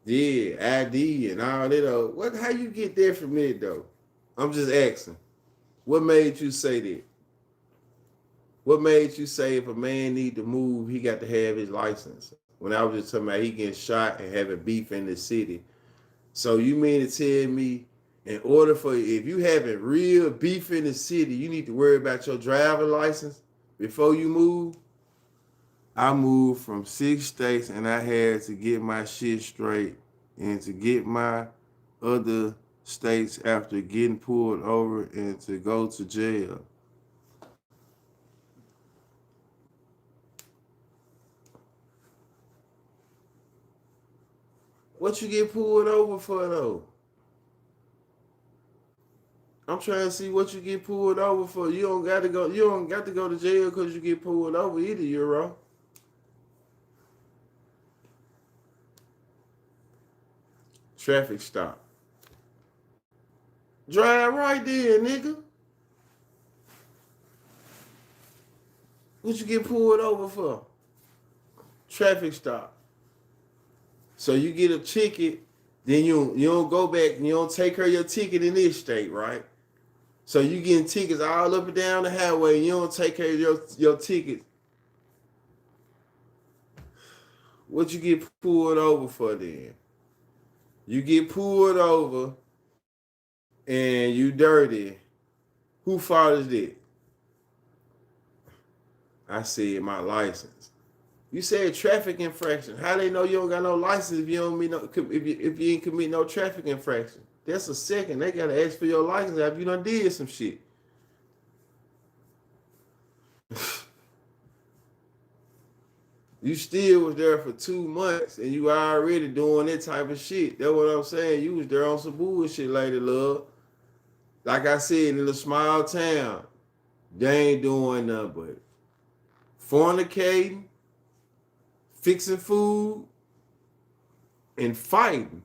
ID and all that. What? How you get that from that though? I'm just asking. What made you say that? What made you say if a man need to move, he got to have his license? When I was just talking about he getting shot and having beef in the city. So you mean to tell me, in order for if you having real beef in the city, you need to worry about your driver license before you move? I moved from 6 states and I had to get my shit straight and to get my other states after getting pulled over and to go to jail. What you get pulled over for though? I'm trying to see what you get pulled over for. You don't got to go. You don't got to go to jail because you get pulled over either, Euro. Traffic stop. Drive right there, nigga. What you get pulled over for? Traffic stop. So you get a ticket, then you don't go back and you don't take care of your ticket in this state, right? So you getting tickets all up and down the highway, and you don't take care of your ticket. What you get pulled over for then? You get pulled over and you dirty. Who fault is that? I said my license. You said traffic infraction. How they know you don't got no license if you don't meet no if you ain't commit no traffic infraction? That's a second. They gotta ask for your license after you done did some shit. You still was there for 2 months and you already doing that type of shit. That's what I'm saying. You was there on some bullshit, lady love. Like I said, in a small town, they ain't doing nothing but fornicating, fixing food, and fighting.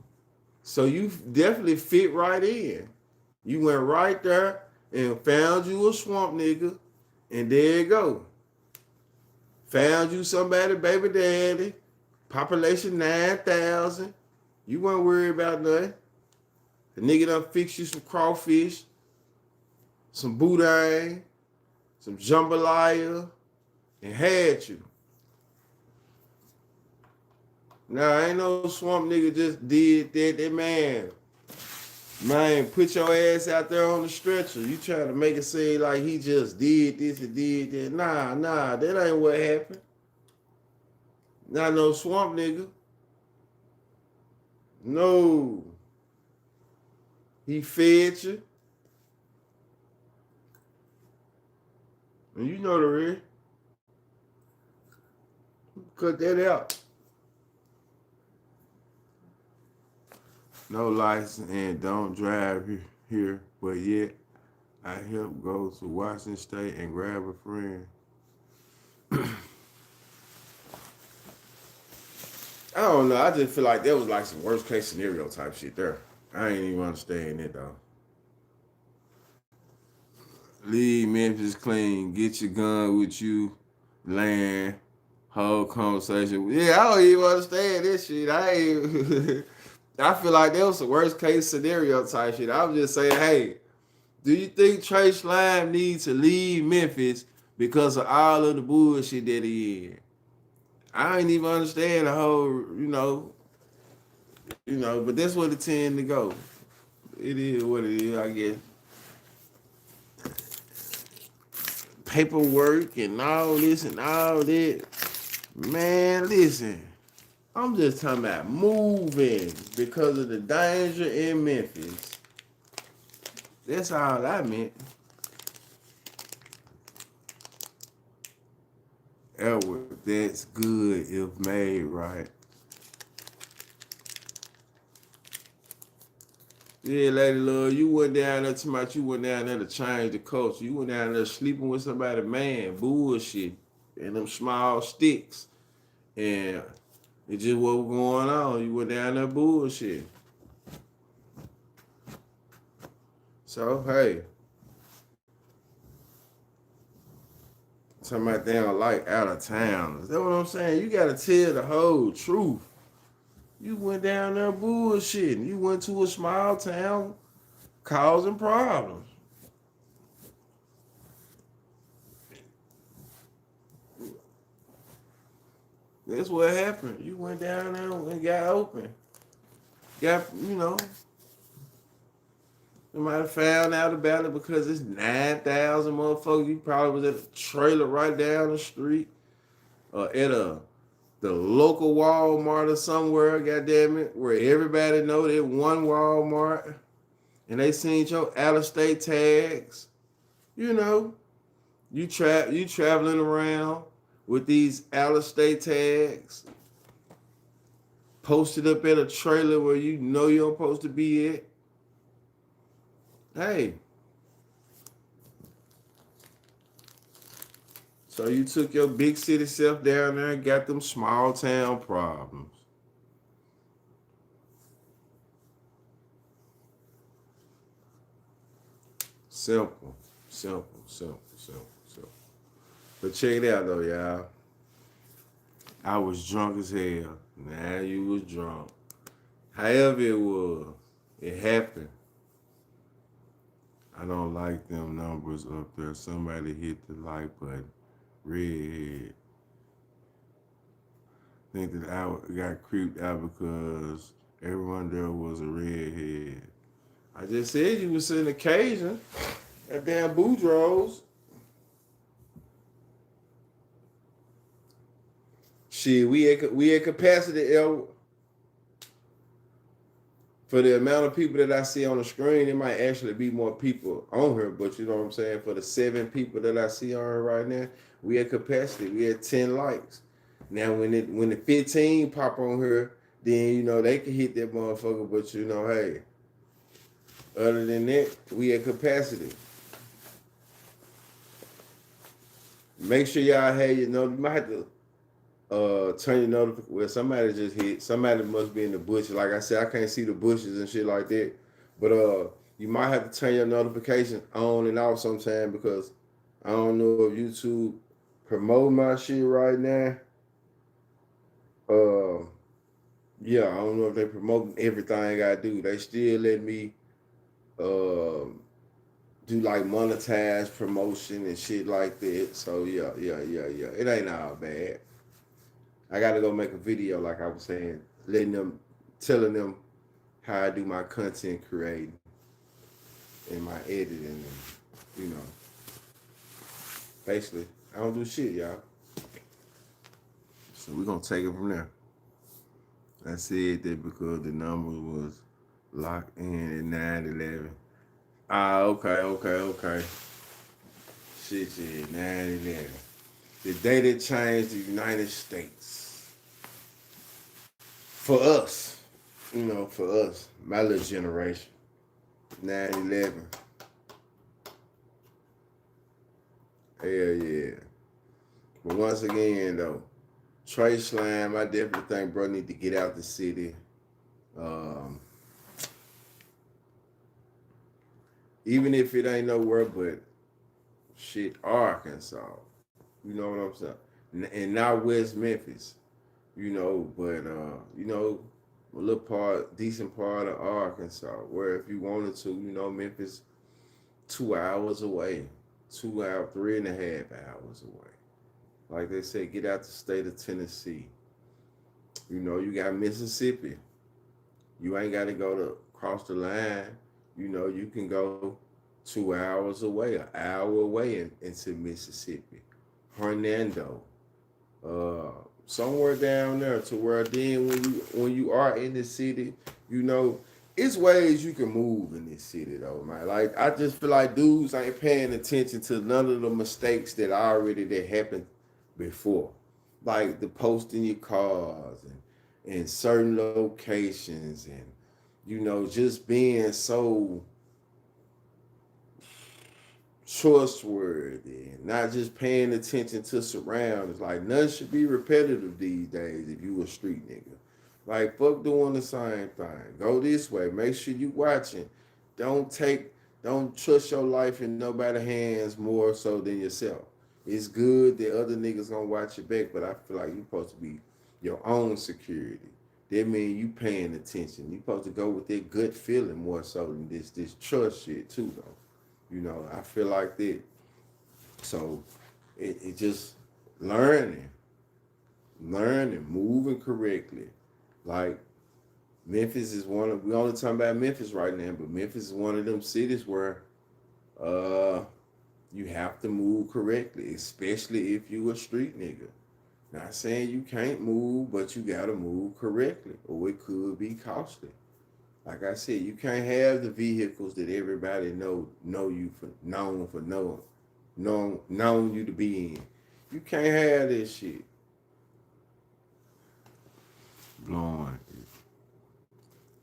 So you definitely fit right in. You went right there and found you a swamp nigga, and there you go. Found you somebody, baby daddy, population 9,000. You weren't worried about nothing. The nigga done fix you some crawfish, some boudin, some jambalaya, and had you. Nah, ain't no swamp nigga just did that. That man, put your ass out there on the stretcher. You trying to make it seem like he just did this and did that. Nah, that ain't what happened. Not no swamp nigga. No. He fed you. And you know the rest. Cut that out. No license and don't drive here, but yet I helped go to Washington State and grab a friend. I don't know. I just feel like that was like some worst case scenario type shit there. I ain't even understand it though. Leave Memphis clean. Get your gun with you. Land. Whole conversation. Yeah, I don't even understand this shit. I ain't. I feel like that was the worst case scenario type shit. I was just saying, hey, do you think Trey Slime needs to leave Memphis because of all of the bullshit that he in? I ain't even understand the whole, but that's what it tend to go. It is what it is, I guess. Paperwork and all this and all that. Man, listen. I'm just talking about moving because of the danger in Memphis. That's all I meant. Edward, that's good if made right. Yeah, Lady Love, you went down there to you went down there to change the culture. You went down there sleeping with somebody, man, bullshit, and them small sticks. And it just what was going on. You went down there bullshit. So, hey, talking about they don't like out of town. That's what I'm saying. You got to tell the whole truth. You went down there bullshitting. You went to a small town causing problems. That's what happened. You went down there and got open. Somebody found out about it because it's 9,000 motherfuckers. You probably was at a trailer right down the street or at the local Walmart or somewhere, goddamn it, where everybody know that one Walmart and they seen your out of state tags. You know, you traveling around with these out of state tags posted up at a trailer where you know you're supposed to be at. Hey, so you took your big city self down there and got them small town problems. Simple, simple, simple, simple, simple. But check it out though, y'all. I was drunk as hell. Now you was drunk. However it was, it happened. I don't like them numbers up there. Somebody hit the like button. Redhead. Think that I got creeped out because everyone there was a redhead. I just said you was an occasion at damn Boudreaux's. Shit, we at capacity, for the amount of people that I see on the screen. It might actually be more people on her, but you know what I'm saying? For the 7 people that I see on her right now, we at capacity. We at 10 likes. Now when the 15 pop on her, then they can hit that motherfucker. But hey, other than that, we at capacity. Make sure y'all have you might have to turn your notification. Well, somebody just hit. Somebody must be in the bushes. Like I said, I can't see the bushes and shit like that. But you might have to turn your notification on and off sometime because I don't know if YouTube promote my shit right now. Uh, yeah, I don't know if they promoting everything I do. They still let me do like monetized promotion and shit like that. So yeah. It ain't all bad. I gotta go make a video, like I was saying, telling them how I do my content creating and my editing, and basically, I don't do shit, y'all. So we're gonna take it from there. I said that because the number was locked in at 9/11. Ah, okay. Shit, 9/11. The day that changed the United States. For us, for us, my little generation. 9/11. Hell yeah. But once again, though, Trey Slam, I definitely think bro need to get out the city. Um, Even if it ain't nowhere but shit, Arkansas. You know what I'm saying? And not West Memphis. But a little part, decent part of Arkansas, where if you wanted to, Memphis 2 hours away, 2 hour, 3.5 hours away. Like they say, get out the state of Tennessee. You got Mississippi. You ain't got to go to cross the line. You can go 2 hours away, an hour away into Mississippi, Hernando, somewhere down there to where then when you are in the city, it's ways you can move in this city though, man. Like I just feel like dudes ain't paying attention to none of the mistakes that happened before, like the posting your cars and in certain locations and just being so trustworthy and not just paying attention to surroundings. Like nothing should be repetitive these days if you a street nigga. Like fuck doing the same thing. Go this way. Make sure you watching. Don't take don't trust your life in nobody's hands more so than yourself. It's good that other niggas gonna watch your back, but I feel like you supposed to be your own security. That means you paying attention. You supposed to go with that good feeling more so than this trust shit too though. I feel like that. So it just learning, moving correctly. Like Memphis is we only talking about Memphis right now, but Memphis is one of them cities where uh you have to move correctly, especially if you a street nigga. Not saying you can't move, but you gotta move correctly, or it could be costly. Like I said, you can't have the vehicles that everybody know you for known you to be in. You can't have this shit. Blowing.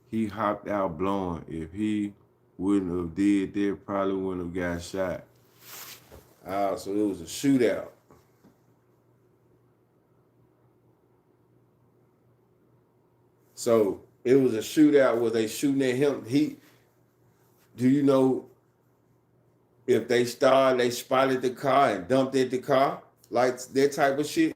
He hopped out blowing. If he wouldn't have did that, probably wouldn't have got shot. So it was a shootout. So it was a shootout where they shooting at him. Do you know if they spotted the car and dumped at the car? Like that type of shit.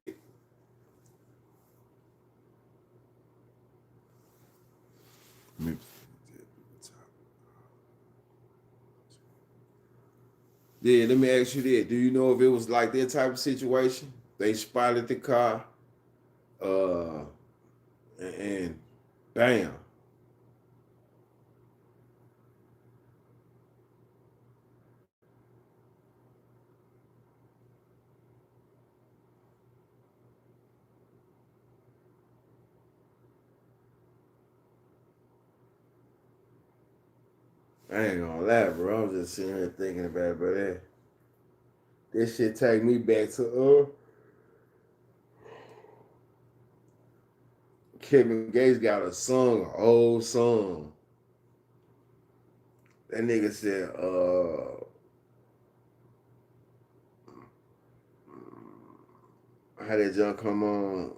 Yeah, let me ask you that. Do you know if it was like that type of situation? They spotted the car, uh, and bam. I ain't gonna lie, bro. I'm just sitting here thinking about it, but this shit take me back to Kevin Gates got a song, an old song. That nigga said, how that junk come on?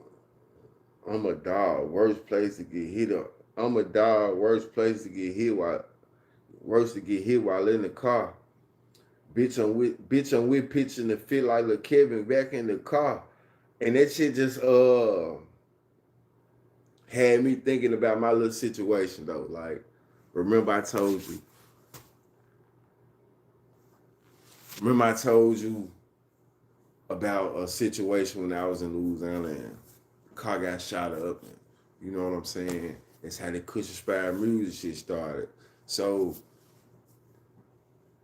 I'm a dog, worst place to get hit up. I'm a dog, worst place to get hit while in the car. Bitch, I'm with pitching the fit like Lil Kevin back in the car. And that shit just had me thinking about my little situation though. Like, remember I told you. Remember I told you about a situation when I was in Louisiana and the car got shot up. And, you know what I'm saying? It's how the Kush Inspired music shit started. So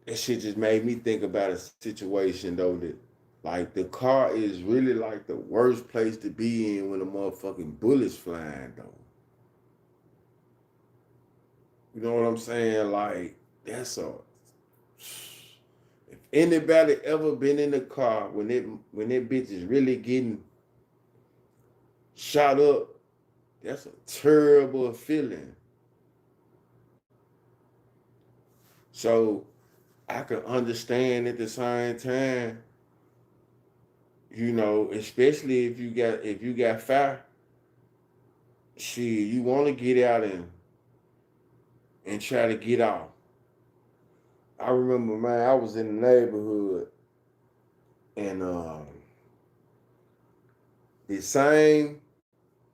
that shit just made me think about a situation though that like the car is really like the worst place to be in when the motherfucking bullets flying though. You know what I'm saying? Like that's a if anybody ever been in the car when that bitch is really getting shot up, that's a terrible feeling. So I can understand at the same time you know, especially if you got fire, shit, you want to get out and try to get off. I remember, man, I was in the neighborhood and the same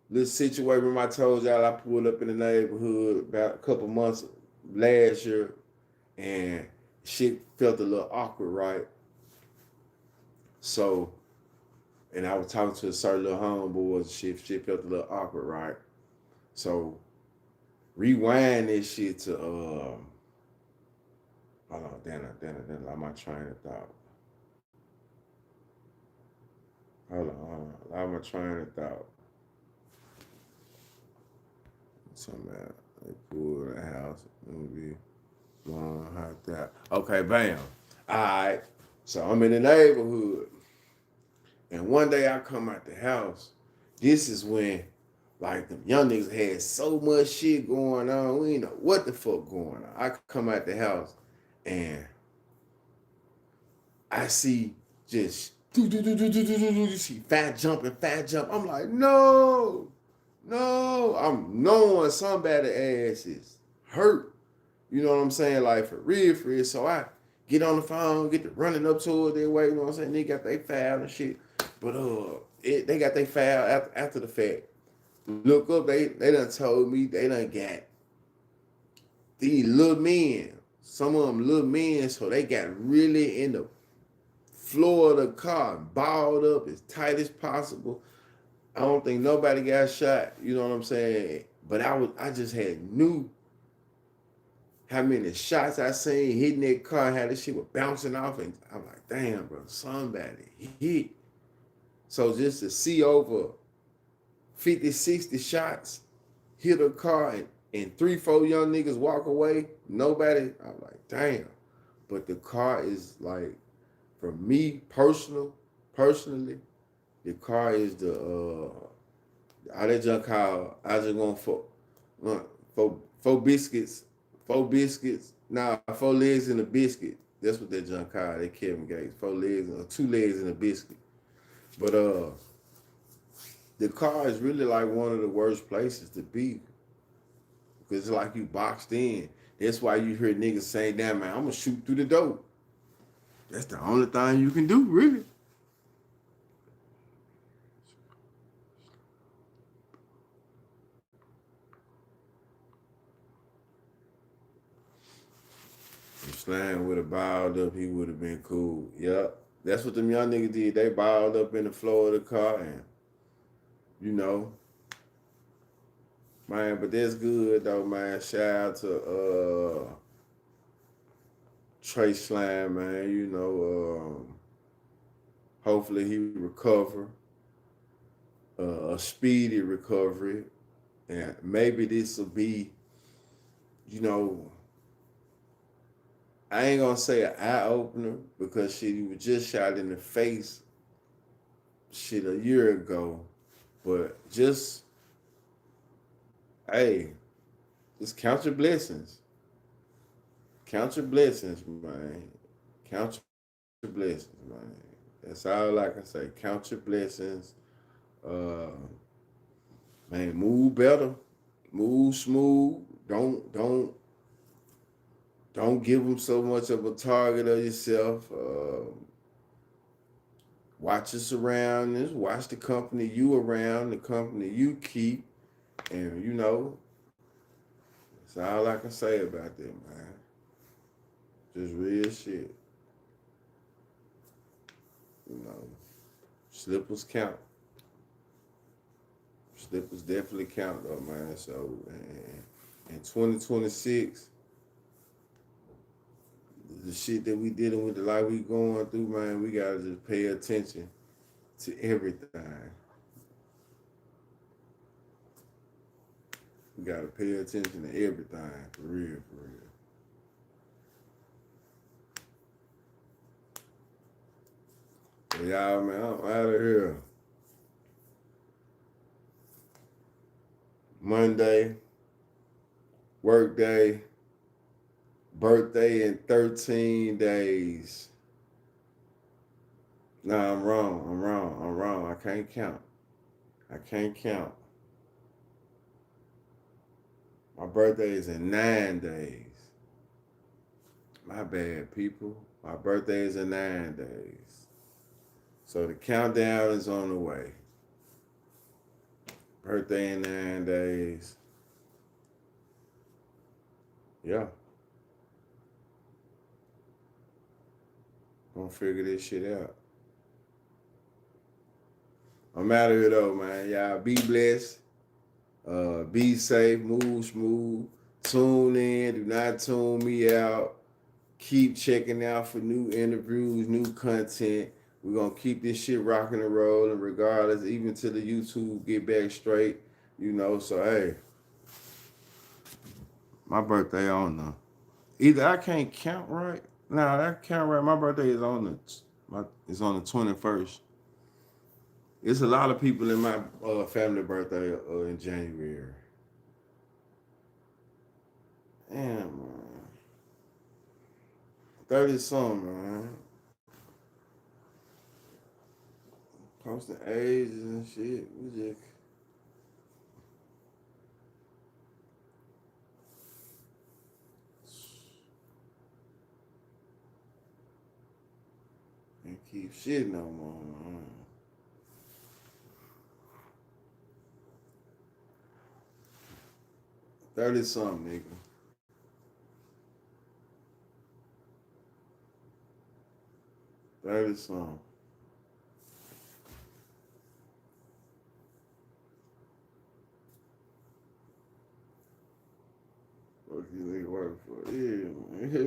little situation I told y'all I pulled up in the neighborhood about a couple months last year and shit felt a little awkward, right? So, and I was talking to a certain little homeboys, shit felt a little awkward, right? So, rewind this shit to, hold on, damn, I'm not trying to thought. Hold on, I'm trying to thought. Something about they pulled the house, movie, long, hot that. Okay, bam. All right. So I'm in the neighborhood. And one day I come out the house. This is when like the young niggas had so much shit going on. We didn't know what the fuck going on. I come out the house and I see just you see fat jump. I'm like, no. I'm knowing somebody ass is hurt. You know what I'm saying? Like for real. So I get on the phone, get to running up to it their way, you know what I'm saying? They got their file and shit. But they got their file after the fact. Look up, they done told me they done got these little men. Some of them little men, so they got really in the floor of the car, balled up as tight as possible. I don't think nobody got shot, you know what I'm saying? But I just had knew how many shots I seen hitting that car, how this shit was bouncing off, and I'm like, damn, bro, somebody hit. So just to see over 50, 60 shots hit a car and 3, 4 young niggas walk away, nobody, I'm like, damn. But the car is like, for me personally, the car is the all that junk car. I just want four biscuits, 4 legs and a biscuit. That's what that junk car. That Kevin Gates, 4 legs or 2 legs and a biscuit. But the car is really like one of the worst places to be because it's like you boxed in. That's why you hear niggas saying, "Damn man, I'm gonna shoot through the door." That's the only thing you can do, really. If Slam would have balled up, he would have been cool. Yep. That's what them young niggas did. They balled up in the floor of the car and, you know, man, but that's good though, man. Shout out to Trey Slam, man. You know, hopefully he recover, a speedy recovery, and maybe this will be, you know, I ain't gonna say an eye opener because shit, he was just shot in the face shit a year ago, but just hey, just count your blessings. Count your blessings, man. Count your blessings, man. That's all I can say. Count your blessings. Uh, man, move better. Move smooth. Don't give them so much of a target of yourself. Watch your surroundings. Watch the company you around, the company you keep, and you know, that's all I can say about that, man. Just real shit. You know, slippers count. Slippers definitely count though, man. So in 2026, the shit that we dealing with, the life we going through, man, we gotta just pay attention to everything. We gotta pay attention to everything, for real, for real. So y'all, man, I'm out of here. Monday, work day, birthday in 13 days. Nah, I'm wrong. I'm wrong. I'm wrong. I can't count. I can't count. My birthday is in 9 days. My bad, people. My birthday is in 9 days. So the countdown is on the way. Birthday in 9 days. Yeah. Gonna figure this shit out. I'm out of here though, man. Y'all be blessed. Be safe. Move smooth. Tune in. Do not tune me out. Keep checking out for new interviews, new content. We're gonna keep this shit rocking and rolling regardless, even till the YouTube get back straight. So hey, my birthday on the either I can't count right. No, I count right. My birthday is on the 21st. It's a lot of people in my family birthday in January. Damn, man. 30 something, man. Posting ages and shit. We just can't keep shit no more, man. 30 something, nigga. 30 something. What you think work for? Yeah, man.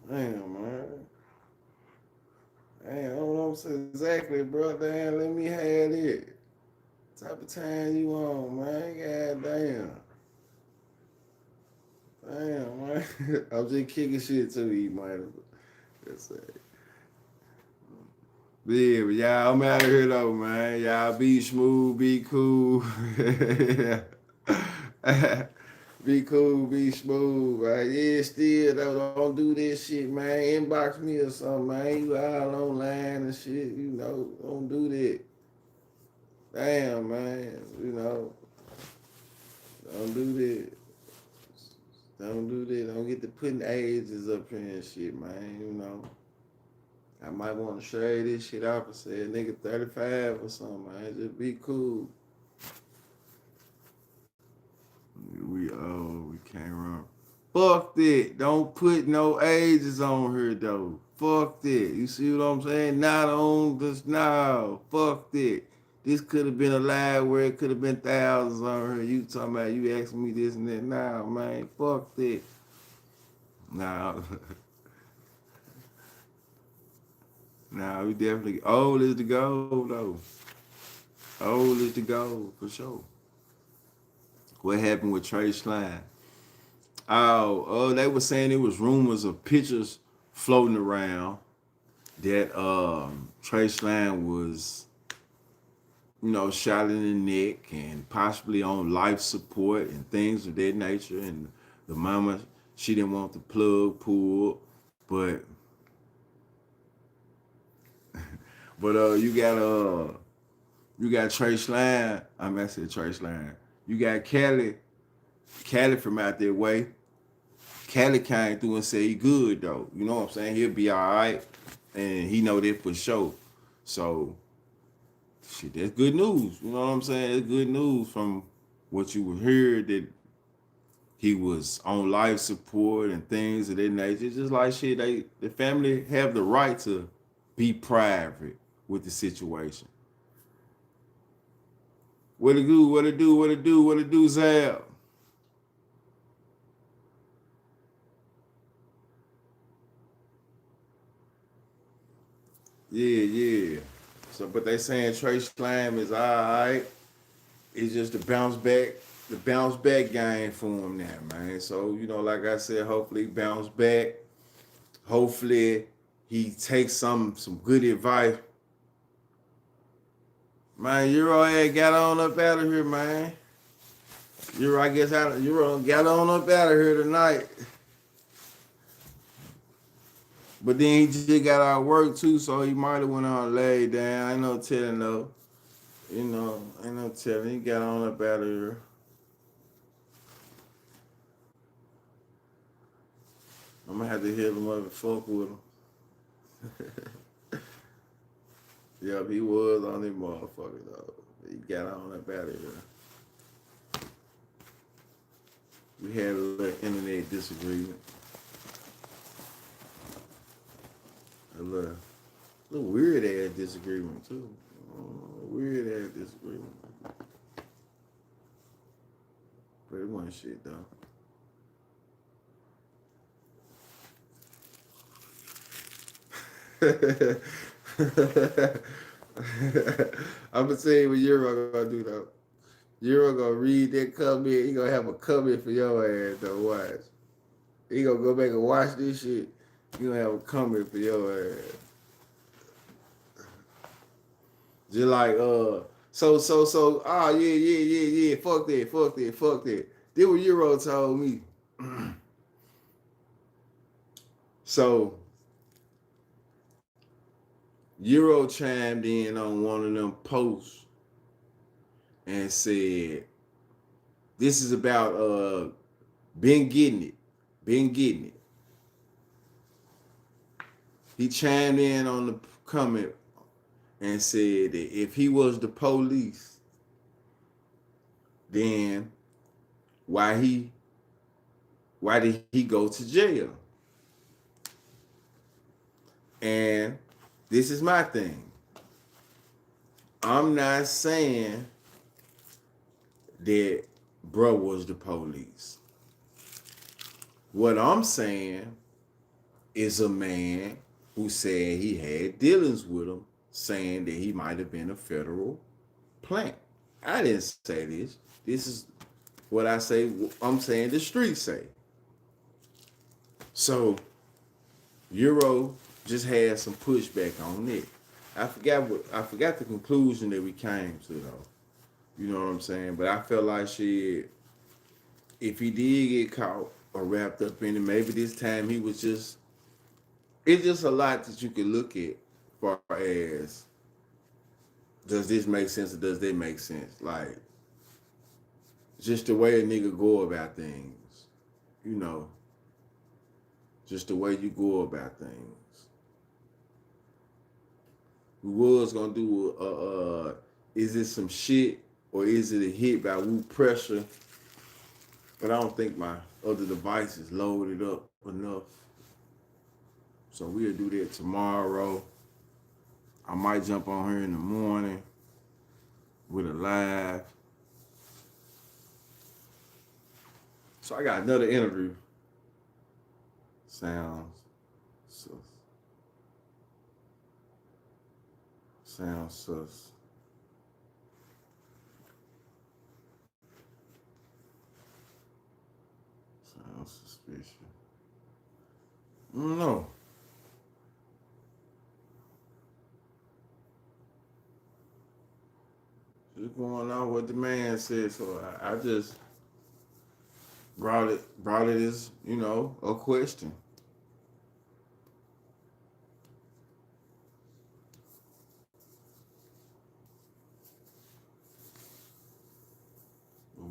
Damn, man. Damn, I don't know exactly, bro. Damn, let me have it. Type of time you on, man. God damn. Damn, man. I'm just kicking shit to you, man. That's it. Yeah, but y'all, I'm out of here though, man. Y'all be smooth, be cool. Be cool, be smooth, right? Yeah, still though, don't do this shit, man. Inbox me or something, man. You all online and shit, don't do that. Damn, man, don't do that. Don't do that. Don't get to putting ages up here and shit, man. I might want to share this shit out and say a nigga 35 or something, man. Just be cool. We can't run. Fuck that. Don't put no ages on here though. Fuck that. You see what I'm saying? Not on this now. Fuck that. This could have been a live where it could have been thousands on here. You talking about you asking me this and that. Nah, man. Fuck that. Nah. Nah, we definitely old is the goal though. Old is the goal for sure. What happened with Trey Slime? They were saying it was rumors of pictures floating around that Trey Slime was, shot in the neck and possibly on life support and things of that nature. And the mama, she didn't want the plug pulled, but you got Trey Slime. I said Trey Slime. You got Cali from out that way. Cali came through and said he good though. You know what I'm saying? He'll be all right, and he know that for sure. So, shit, that's good news. You know what I'm saying? It's good news from what you heard that he was on life support and things of that nature. It's just like shit, the family have the right to be private with the situation. What it do? What it do? What it do? What it do, Zab? Yeah, yeah. So, but they saying Trey Slam is all right. It's just the bounce back game for him now, man. So, like I said, hopefully he bounce back. Hopefully he takes some good advice. Man, Euro had got on up out of here, man. Euro got on up out of here tonight. But then he just got out of work too, so he might have went on and laid down. Ain't no telling though. You know, ain't no telling. He got on up out of here. I'm gonna have to hit him up and fuck with him. Yep, he was on that motherfucker though. He got on up out of here. We had a little internet disagreement. A little weird ass disagreement too. Weird ass disagreement. But it wasn't shit though. I'm gonna tell you what Euro gonna do though. Euro gonna read that comment. He gonna have a comment for your ass though. Watch. He gonna go back and watch this shit. He gonna have a comment for your ass. Just like yeah. Fuck that. Then what Euro told me. So Euro chimed in on one of them posts and said, "This is about been getting it. He chimed in on the comment and said that if he was the police, then why did he go to jail? And this is my thing. I'm not saying that bro was the police. What I'm saying is a man who said he had dealings with him, saying that he might have been a federal plant. I didn't say this. This is what I say. I'm saying the streets say. So Euro just had some pushback on it. I forgot the conclusion that we came to though. You know what I'm saying? But I felt like shit, if he did get caught or wrapped up in it, maybe this time he was just, it's just a lot that you can look at far as, does this make sense or does that make sense? Like, just the way a nigga go about things, you know, just the way you go about things. We was gonna do is it some shit or is it a hit by Woo Pressure? But I don't think my other device is loaded up enough. So we'll do that tomorrow. I might jump on here in the morning with a live. So I got another interview. Sounds sus. Sounds sus. Sounds suspicious. I don't know. Just going on what the man said. So I just brought it as, you know, a question.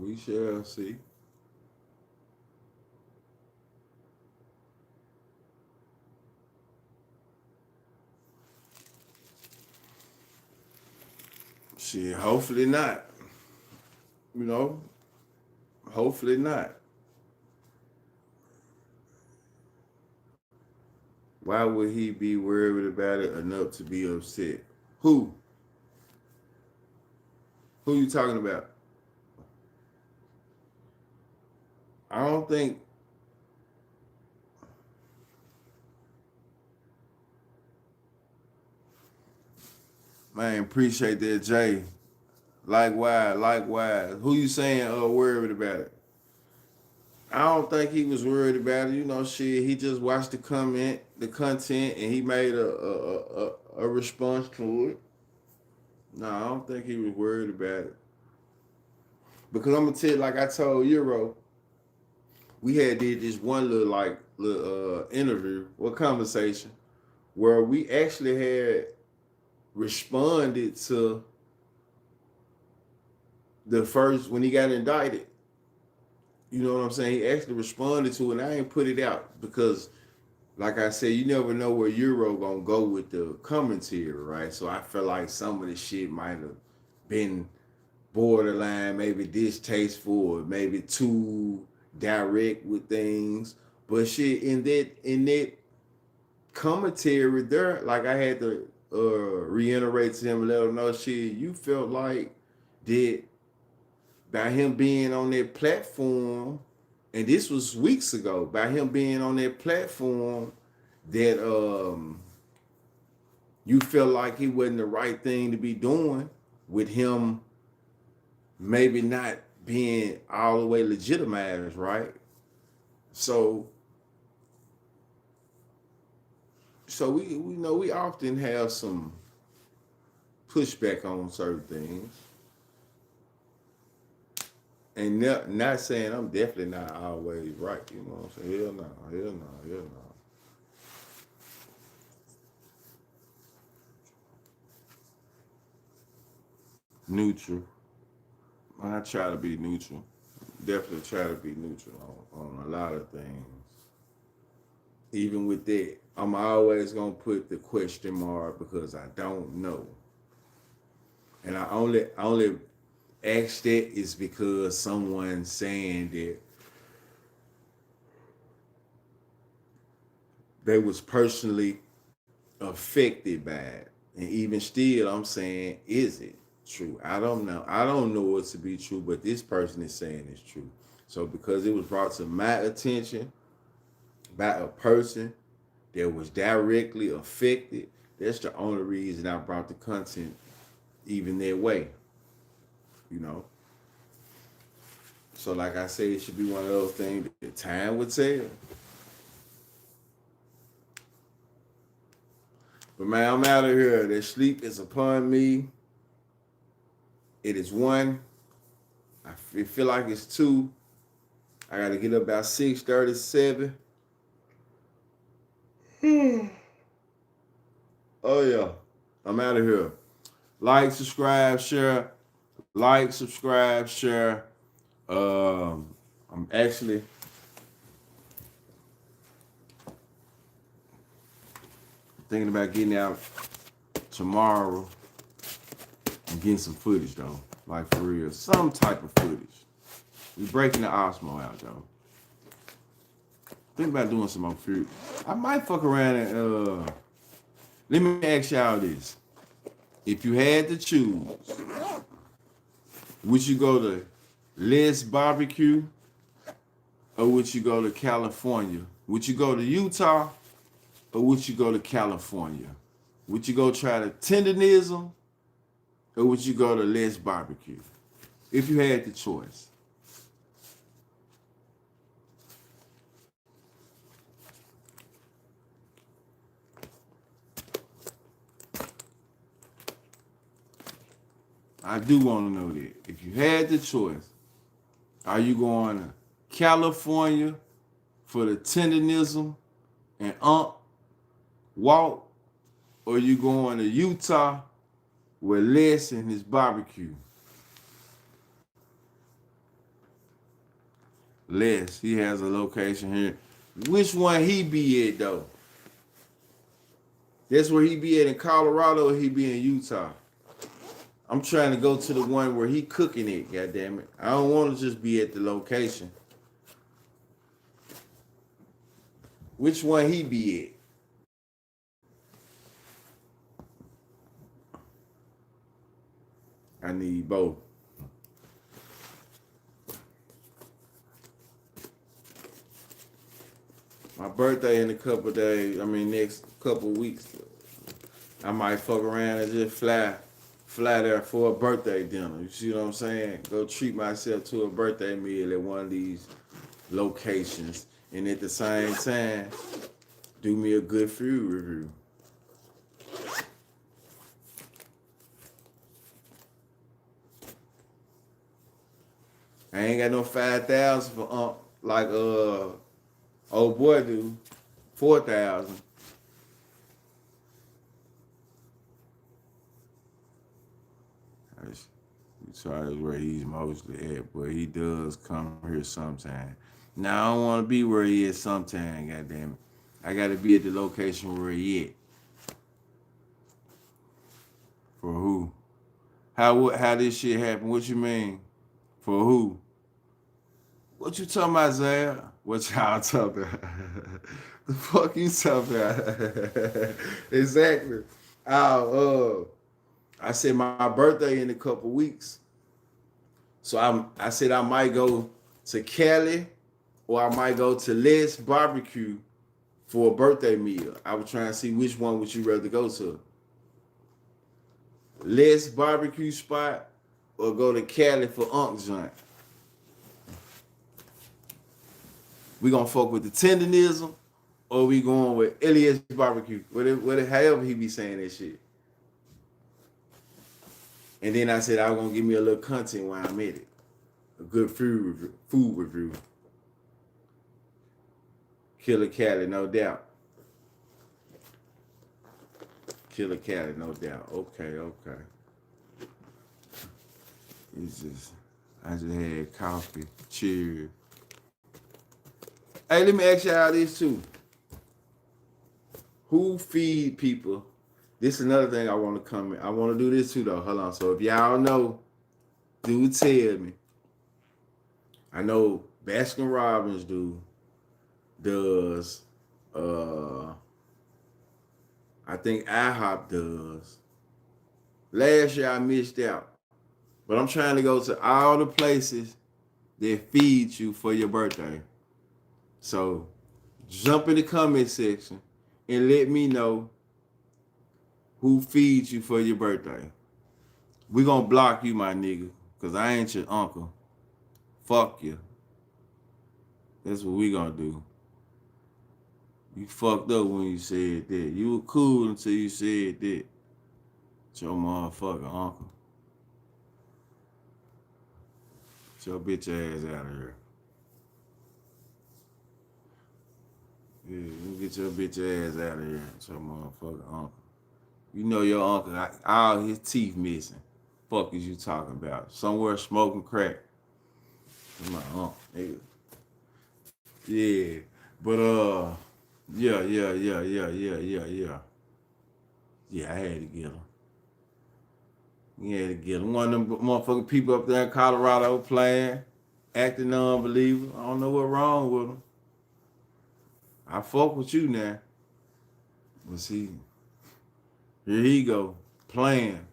We shall see. Shit, hopefully not. You know, hopefully not. Why would he be worried about it enough to be upset? Who? Who you talking about? I don't think. Man, appreciate that, Jay. Likewise. Who you saying worried about it? I don't think he was worried about it. You know, shit. He just watched the content, and he made a response to it. No, I don't think he was worried about it. Because I'm gonna tell you, like I told Euro, we had did this one little interview or conversation where we actually had responded to the first when he got indicted. You know what I'm saying? He actually responded to it, and I ain't put it out because, like I said, you never know where Euro gonna go with the commentary, right? So I feel like some of the shit might have been borderline, maybe distasteful, or maybe too direct with things. But shit, in that commentary there, like I had to reiterate to him and let him know, shit, you felt like that by him being on that platform, and this was weeks ago, by him being on that platform, that you felt like he wasn't the right thing to be doing with him maybe not being all the way legitimized, right? So we know we often have some pushback on certain things. And not saying I'm definitely not always right, you know what I'm saying? Hell no, hell no, hell no. Neutral. I try to be neutral. Definitely try to be neutral on a lot of things. Even with that, I'm always gonna put the question mark because I don't know. And I only ask that is because someone's saying that they was personally affected by it. And even still, I'm saying, is it true? I don't know. I don't know it to be true, but this person is saying it's true. So because it was brought to my attention by a person that was directly affected, that's the only reason I brought the content even their way, you know. So like I say, it should be one of those things that time would tell. But man, I'm out of here. That sleep is upon me. It is one. I feel like it's two. I gotta get up about 6:37. Oh yeah. I'm out of here. Like, subscribe, share. Like, subscribe, share. I'm actually thinking about getting out tomorrow and getting some footage though. Like for real. Some type of footage. We breaking the Osmo out though. Think about doing some more food. I might fuck around and let me ask y'all this. If you had to choose, would you go to Les Barbecue or would you go to California? Would you go to Utah or would you go to California? Would you go try the tenderism or would you go to Les Barbecue? If you had the choice. I do want to know that. If you had the choice, are you going to California for the tenderism and walk, or you going to Utah with Les and his barbecue? Les, he has a location here. Which one he be at though? That's where he be at in Colorado, or he be in Utah? I'm trying to go to the one where he cooking it, goddamn it. I don't want to just be at the location. Which one he be at? I need both. My birthday in a couple of days, next couple of weeks. I might fuck around and just fly there for a birthday dinner. You see what I'm saying? Go treat myself to a birthday meal at one of these locations. And at the same time, do me a good food review. I ain't got no 5,000 for like old boy do. 4,000. So that's where he's mostly at, but he does come here sometime. Now I don't want to be where he is sometime. Goddamn it, I got to be at the location where he at. For who? How this shit happen? What you mean? For who? What you talking about, Zay? What y'all talking about? The fuck you talking about? Exactly. I said my birthday in a couple weeks. So I said I might go to Cali or I might go to Les Barbecue for a birthday meal. I was trying to see which one would you rather go to. Les Barbecue spot or go to Cali for Unc joint. We gonna fuck with the tenderism or we going with Elias Barbecue. However he be saying that shit. And then I said I was gonna give me a little content while I'm at it. A good food review. Killer Cali, no doubt. Killer Cali, no doubt. Okay. I just had coffee. Cheers. Hey, let me ask y'all this too. Who feed people? This is another thing I want to comment. I want to do this too though. Hold on. So if y'all know, do tell me. I know Baskin Robbins does. I think IHOP does. Last year I missed out. But I'm trying to go to all the places that feed you for your birthday. So jump in the comment section and let me know who feeds you for your birthday. We gonna block you, my nigga, because I ain't your uncle. Fuck you. That's what we gonna do. You fucked up when you said that. You were cool until you said that. It's your motherfucking uncle. Get your bitch ass out of here. Yeah, you get your bitch ass out of here. It's your motherfucking uncle. You know your uncle, all his teeth missing. Fuck is you talking about? Somewhere smoking crack. That's my uncle, nigga. Yeah. But yeah. Yeah, I had to get him. You had to get him. One of them motherfucking people up there in Colorado playing, acting unbelievable. I don't know what's wrong with him. I fuck with you now. But see, here he go, playing.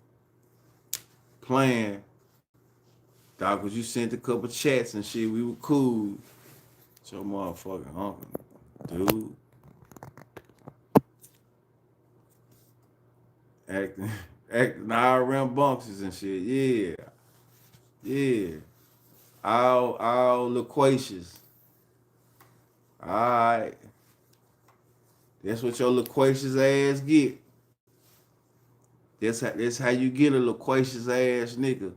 Dog, cause you sent a couple chats and shit, we were cool. It's your motherfucking uncle, dude. Acting all rambunctious and shit. Yeah. All loquacious. Alright. That's what your loquacious ass get. That's how you get a loquacious ass nigga.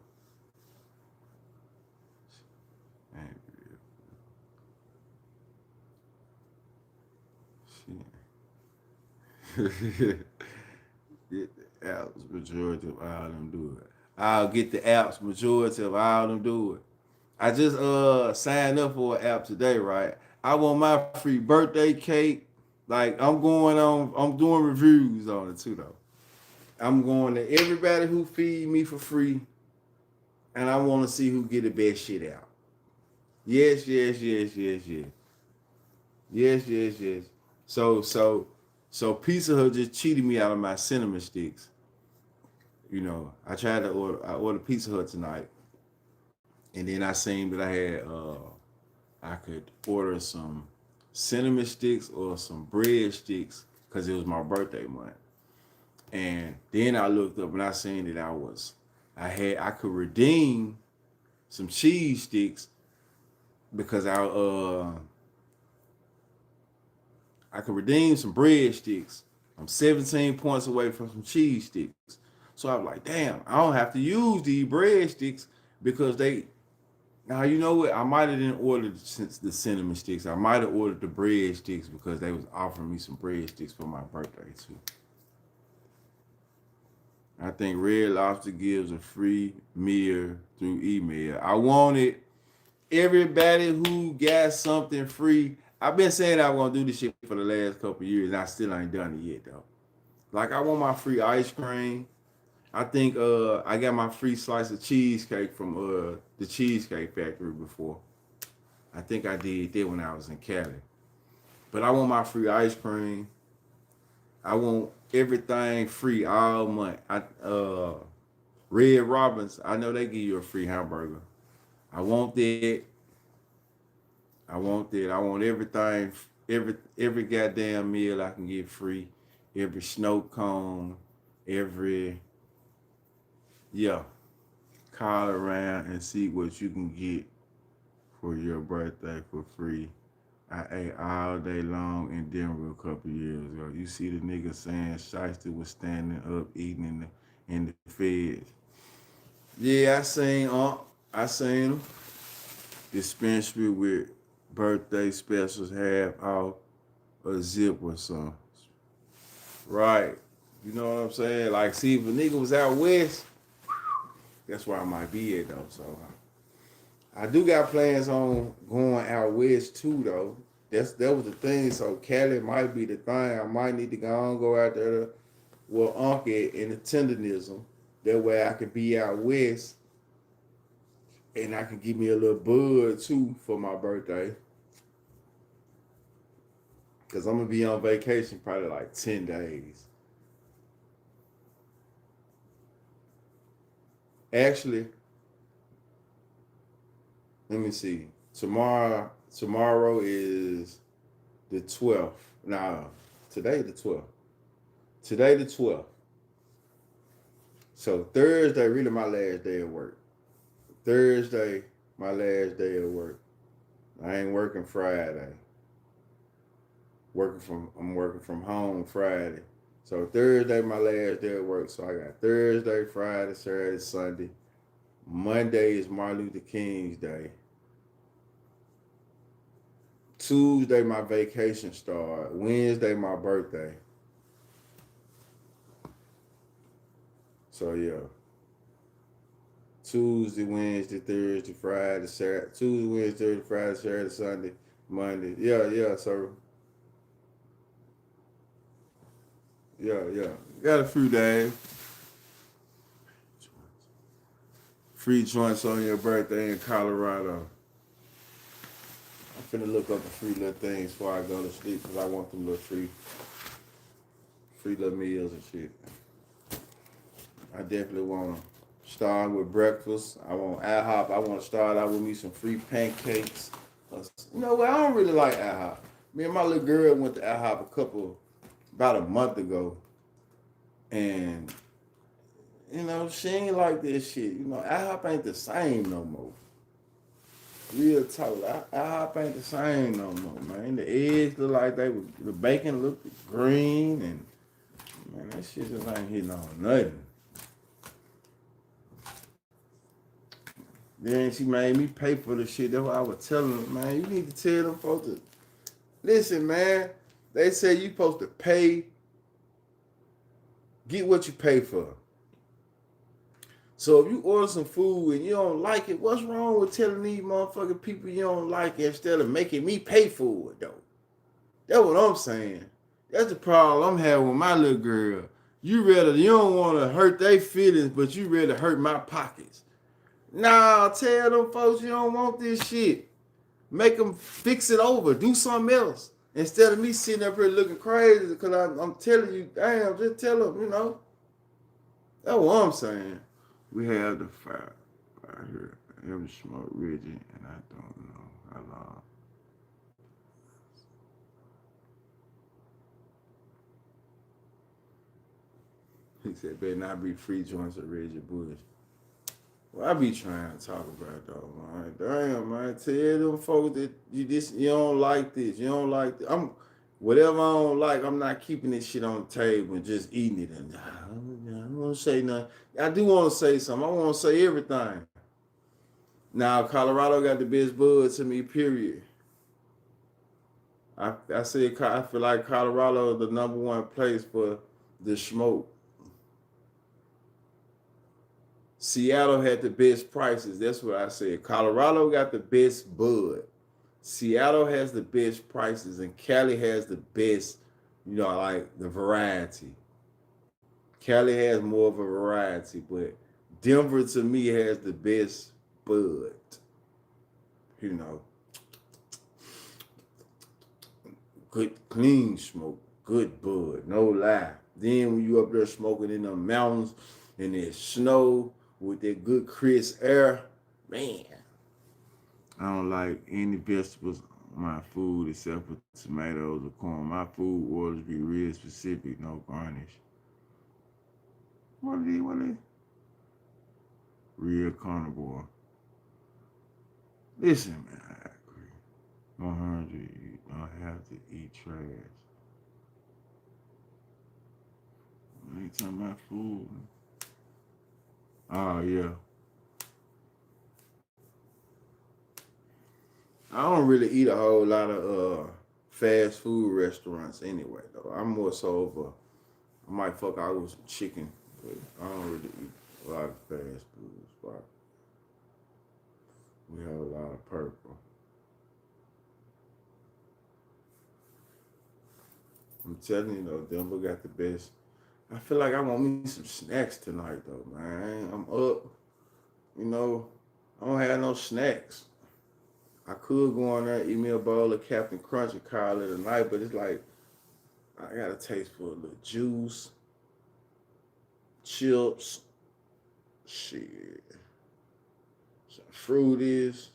Get the Alps, majority of all them do it. I'll get the Alps, majority of all them do it. I just signed up for an app today, right? I want my free birthday cake. Like I'm doing reviews on it too though. I'm going to everybody who feed me for free, and I want to see who get the best shit out. Yes. So Pizza Hut just cheated me out of my cinnamon sticks. You know, I ordered Pizza Hut tonight, and then I seen that I could order some cinnamon sticks or some bread sticks because it was my birthday month. And then I looked up and I seen that I could redeem some cheese sticks because I could redeem some bread sticks. I'm 17 points away from some cheese sticks. So I was like, damn, I don't have to use these bread sticks because now you know what? I might have didn't order the cinnamon sticks. I might have ordered the bread sticks because they was offering me some bread sticks for my birthday too. I think Red Lobster gives a free meal through email. I wanted everybody who got something free. I've been saying I want to do this shit for the last couple of years, and I still ain't done it yet though. Like I want my free ice cream. I think I got my free slice of cheesecake from the Cheesecake Factory before. I think I did that when I was in Cali. But I want my free ice cream. I want everything free all month. Red Robins, I know they give you a free hamburger. I want that. I want that. I want everything, every goddamn meal I can get free. Every snow cone, every yeah. Call around and see what you can get for your birthday for free. I ate all day long in Denver a couple years ago. You see the nigga saying Shiesty was standing up eating in the feds. Yeah, I seen him. Dispensary with birthday specials half off a zip or something. Right. You know what I'm saying? Like, see, if a nigga was out west, that's where I might be at though. So I do got plans on going out west too though. That was the thing. So Cali might be the thing. I might need to go out there with Uncle in the tenderism. That way I can be out west and I can give me a little bud too for my birthday. Cause I'm gonna be on vacation probably like 10 days. Actually, let me see. Tomorrow is the 12th. Nah, today the 12th. Today the 12th. So Thursday really my last day of work. Thursday my last day of work. I ain't working Friday. I'm working from home Friday. So Thursday my last day of work. So I got Thursday, Friday, Saturday, Sunday. Monday is Martin Luther King's Day. Tuesday my vacation start. Wednesday my birthday. So yeah. Tuesday, Wednesday, Thursday, Friday, Saturday. Tuesday, Wednesday, Thursday, Friday, Saturday, Sunday, Monday. Yeah. So yeah. Got a few days. Free joints on your birthday in Colorado. I'm finna look up the free little things before I go to sleep because I want them little free little meals and shit. I definitely want to start with breakfast. I want IHOP. I want to start out with me some free pancakes. You know what? I don't really like IHOP. Me and my little girl went to IHOP about a month ago. And, she ain't like this shit. IHOP ain't the same no more. Real talk. IHOP ain't the same no more, man. The eggs look like the bacon looked green. And, man, that shit just ain't hitting on nothing. Then she made me pay for the shit. That's what I was telling her, man. You need to tell them folks to listen, man. They say you supposed to pay, get what you pay for. So if you order some food and you don't like it, what's wrong with telling these motherfucking people you don't like it instead of making me pay for it, though? That's what I'm saying. That's the problem I'm having with my little girl. You don't want to hurt their feelings, but you rather hurt my pockets. Nah, tell them folks you don't want this shit. Make them fix it over. Do something else. Instead of me sitting up here looking crazy because I'm telling you, damn, just tell them, That's what I'm saying. We have the fire right here. Every smoke rigid, and I don't know how long. He said, better not be free joints of Reggie Bush. Well, I be trying to talk about though, man. Damn, man. Tell them folks that you don't like this. You don't like this. Whatever I don't like, I'm not keeping this shit on the table and just eating it. And I don't want to say nothing. I do want to say something. I want to say everything. Now, Colorado got the best bud to me, period. I feel like Colorado is the number one place for the smoke. Seattle had the best prices. That's what I said. Colorado got the best bud. Seattle has the best prices, and Cali has the best, like the variety. Cali has more of a variety, but Denver to me has the best bud. You know, good clean smoke, good bud, no lie. Then when you up there smoking in the mountains and there's snow with that good crisp air, man. I don't like any vegetables on my food except for tomatoes or corn. My food orders be real specific, no garnish. What are they? What are they? Real carnivore. Listen, man, I agree. Don't have to eat trash. I ain't talking about food. Oh yeah. I don't really eat a whole lot of fast food restaurants anyway though. I'm more so of I might fuck out with some chicken, but I don't really eat a lot of fast food spots. We have a lot of purple. I'm telling you though, Denver got the best. I feel like I want me some snacks tonight though, man. I'm up, you know. I don't have no snacks. I could go on there, eat me a bowl of Captain Crunch and call it a night, but it's like I got a taste for a little juice, chips, shit, some fruities.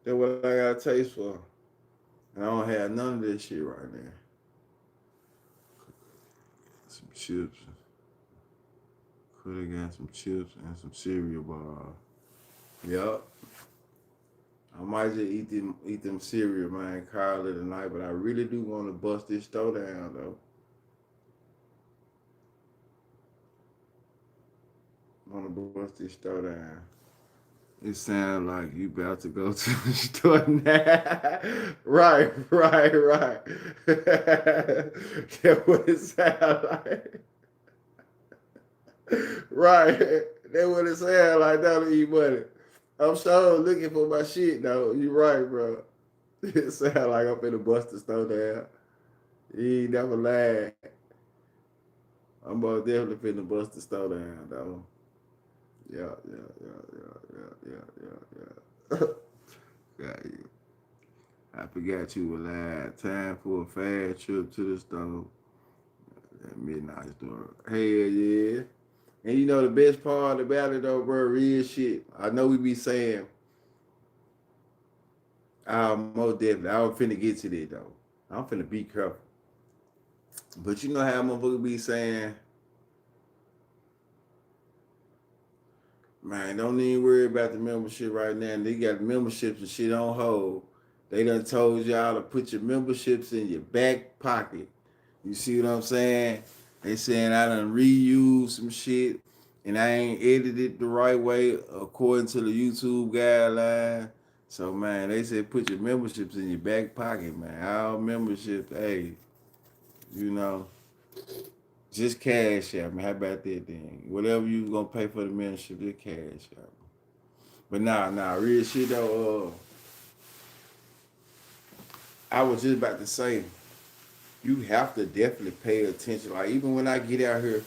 That's what I got a taste for. And I don't have none of this shit right now. Some chips. Could have got some chips and some cereal bars. Yup. I might just eat them cereal, man, call it a night, but I really do want to bust this store down though. Want to bust this store down. It sounds like you about to go to the store now. Right, right. That's what it sounds like. Right. That's what it sounds like, don't eat money. I'm sure looking for my shit though. You right, bro. It sounds like I'm finna bust the store down. You ain't never lied. I'm most definitely finna bust the store down though. Yeah. Got you. I forgot you were live. Time for a fast trip to the store. That midnight store. Hell yeah. And you know the best part about it though, bro, real shit. I know we be saying, most definitely. I'm finna get to that though. I'm finna be careful. But you know how motherfuckers be saying, man, don't even worry about the membership right now. They got memberships and shit on hold. They done told y'all to put your memberships in your back pocket. You see what I'm saying? They saying I done reused some shit and I ain't edited it the right way according to the YouTube guideline. So man, they said put your memberships in your back pocket, man. All memberships, hey, you know, just cash out, man. How about that then? Whatever you gonna pay for the membership, just cash out. But real shit though. I was just about to say, you have to definitely pay attention. Like even when I get out here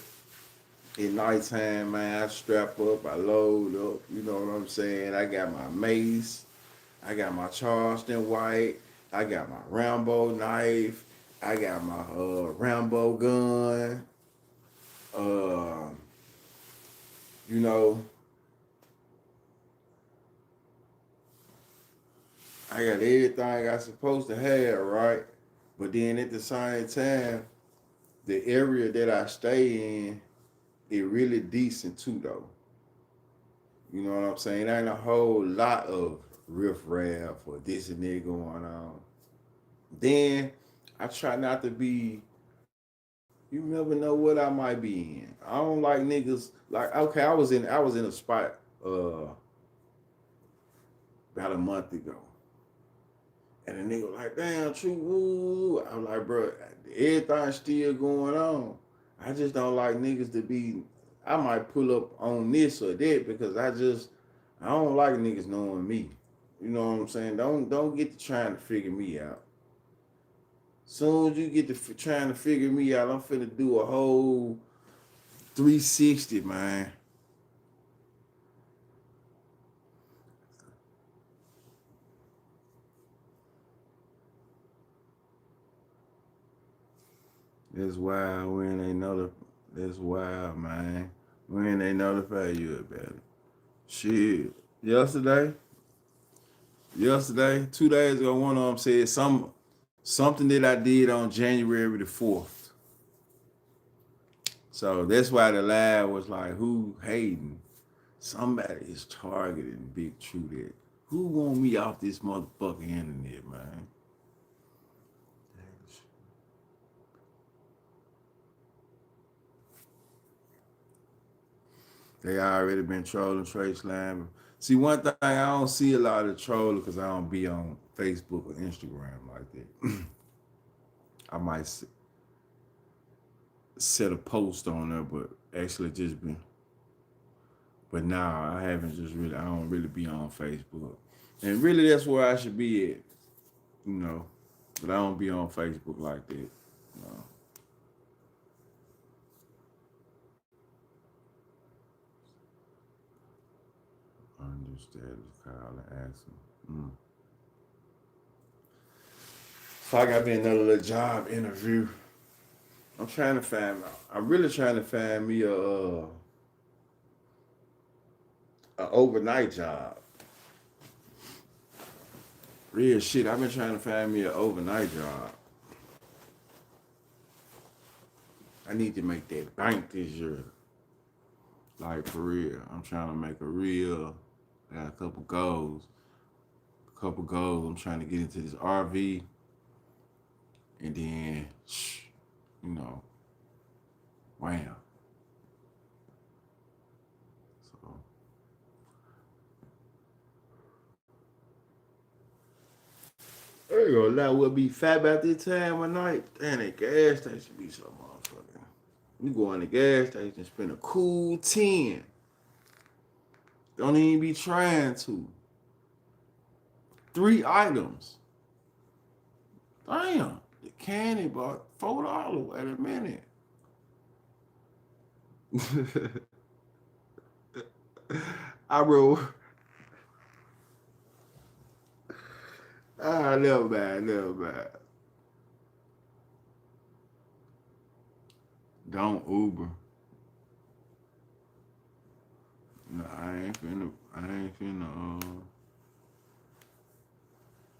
at nighttime, man, I strap up, I load up. You know what I'm saying? I got my mace, I got my Charleston white, I got my Rambo knife, I got my Rambo gun. Uh, you know, I got everything I supposed to have, right? But then at the same time, the area that I stay in, it really decent too, though. You know what I'm saying? There ain't a whole lot of riffraff or this and that going on. Then I try not to be. You never know what I might be in. I don't like niggas. Like okay, I was in a spot about a month ago, and the nigga was like, damn, true. Woo. I'm like, bro, everything's still going on. I just don't like niggas to be. I might pull up on this or that because I don't like niggas knowing me. You know what I'm saying? Don't get to trying to figure me out. Soon as you get to trying to figure me out, I'm finna do a whole 360, man. That's wild when they know that's wild, man. When they notify you about it. Shit. Yesterday, yesterday, 2 days ago, one of them said something that I did on January the 4th. So that's why the live was like, who hating? Somebody is targeting BigTruDat. Who want me off this motherfucking internet, man? They already been trolling Trace Lamb. See, one thing I don't see a lot of trolling because I don't be on Facebook or Instagram like that. I might set a post on there, but actually just been. But nah, I haven't just really. I don't really be on Facebook, and really that's where I should be at, you know. But I don't be on Facebook like that. No. Understand, call and ask them. So I got me another little job interview. I'm trying to find. I'm really trying to find me a overnight job. Real shit. I've been trying to find me an overnight job. I need to make that bank this year. Like for real. I'm trying to make a real. I got a couple goals. I'm trying to get into this RV, and then, you know, wham. So I ain't gonna lie, we'll be fat about this time of night. Damn, that gas station be so motherfucking. We go in the gas station, spend a cool 10. Don't even be trying to. 3 items. Damn. The candy bought $4. Wait a minute. I wrote, never mind, never mind. Don't Uber. No, I ain't finna,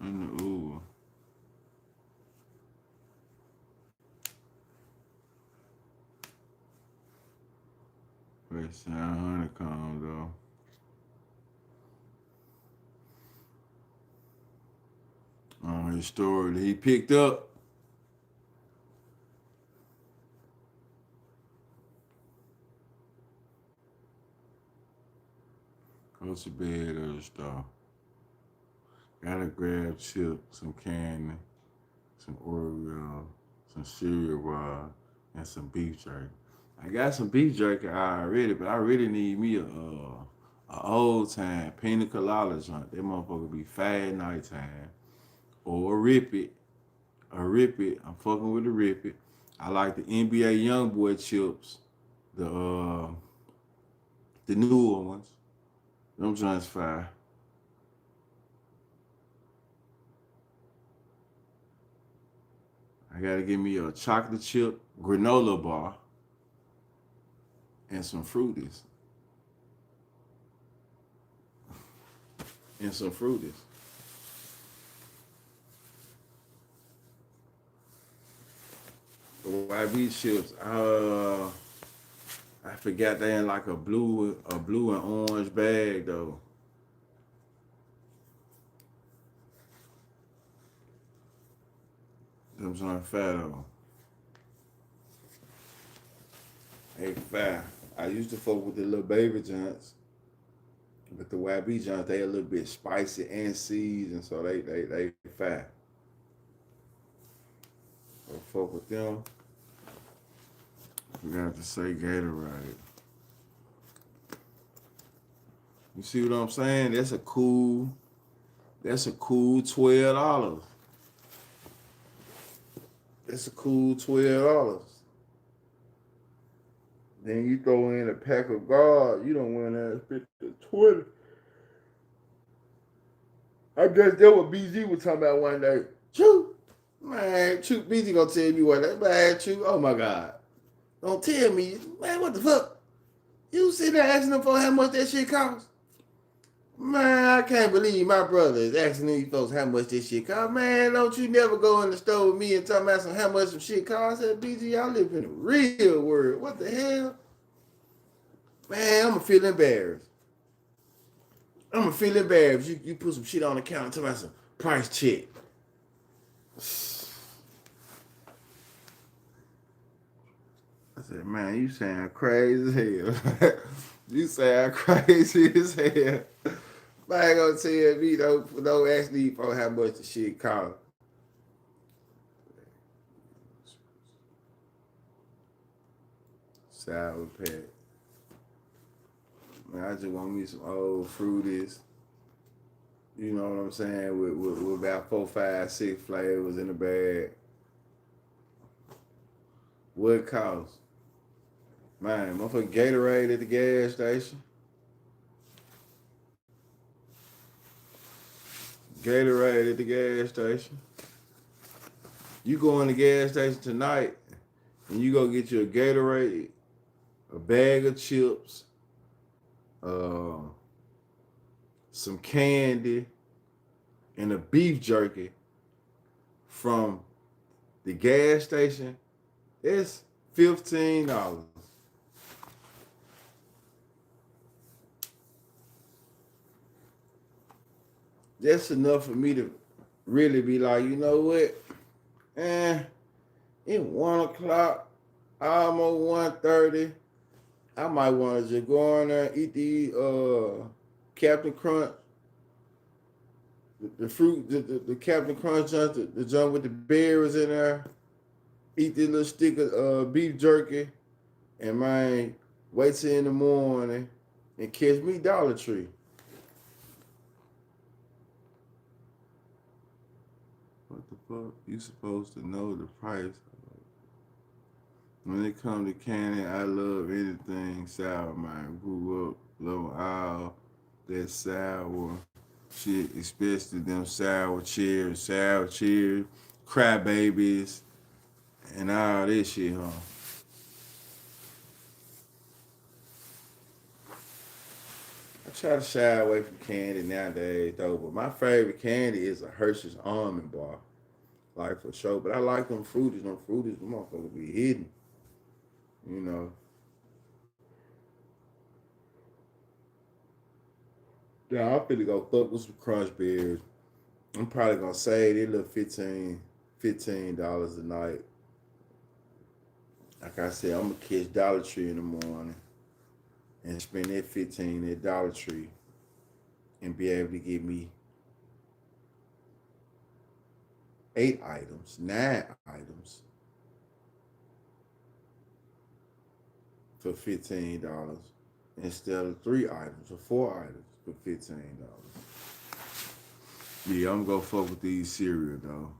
in the Uber. Wait, sound honeycomb, though. On his story that he picked up. Go to bed or the store. Gotta grab chips, some candy, some Oreo, some cereal bar, and some beef jerky. I got some beef jerky already, but I really need me a old time pina colada joint. That motherfucker be fat nighttime. Or a rip it. A rip it. I'm fucking with a rip it. I like the NBA YoungBoy chips. The newer ones. Them joints fire. I gotta give me a chocolate chip granola bar and some fruities. And some fruities. The YB chips, I forgot they in like a blue and orange bag though. Them joints fat though. Hey fat. I used to fuck with the little baby joints. But the YB joints, they a little bit spicy and seasoned, so they fat. I fuck with them. Forgot to say Gatorade. You see what I'm saying? That's a cool $12. That's a cool $12. Then you throw in a pack of guard, you don't win that 50 to 20. I guess that's what BG was talking about one day. True. Man, True BG gonna tell me what that man, True. Oh my God. Don't tell me, man, what the fuck? You sitting there asking them for how much that shit costs? Man, I can't believe my brother is asking these folks how much this shit costs. Man, don't you never go in the store with me and talk about how much some shit costs. I said, BG, I live in the real world. What the hell? Man, I'm gonna feel embarrassed. I'm gonna feel embarrassed. You put some shit on the counter, talk about some price check. I said, man, you sound crazy as hell. You sound crazy as hell. Man, gonna tell me don't ask me for how much the shit cost. Sour Patch. Man, I just want me some old fruities. You know what I'm saying? With about 4, 5, 6 flavors in the bag. What it cost? Man, motherfucking Gatorade at the gas station. Gatorade at the gas station. You go in the gas station tonight and you go get you a Gatorade, a bag of chips, some candy, and a beef jerky from the gas station. It's $15. That's enough for me to really be like, you know what? It's 1 o'clock, almost 1:30. I might want to just go in there and eat the Captain Crunch, the fruit, the Captain Crunch, the junk with the berries in there. Eat this little stick of beef jerky, and man, wait till in the morning and catch me Dollar Tree. What the fuck? You supposed to know the price. When it comes to candy, I love anything sour, man. Grew up loving all that sour shit, especially them sour cherries, crybabies, and all this shit, huh? I try to shy away from candy nowadays, though, but my favorite candy is a Hershey's almond bar. Like, for sure. But I like them fruities. Them fruities, them motherfuckers be hidden. You know. Yeah, I'm finna go fuck with some Crunch Berries. I'm probably gonna save it little $15 a night. Like I said, I'm gonna catch Dollar Tree in the morning and spend that 15 at Dollar Tree and be able to get me 8 items, 9 items for $15 instead of 3 items or 4 items for $15. Yeah, I'm gonna fuck with these cereal though.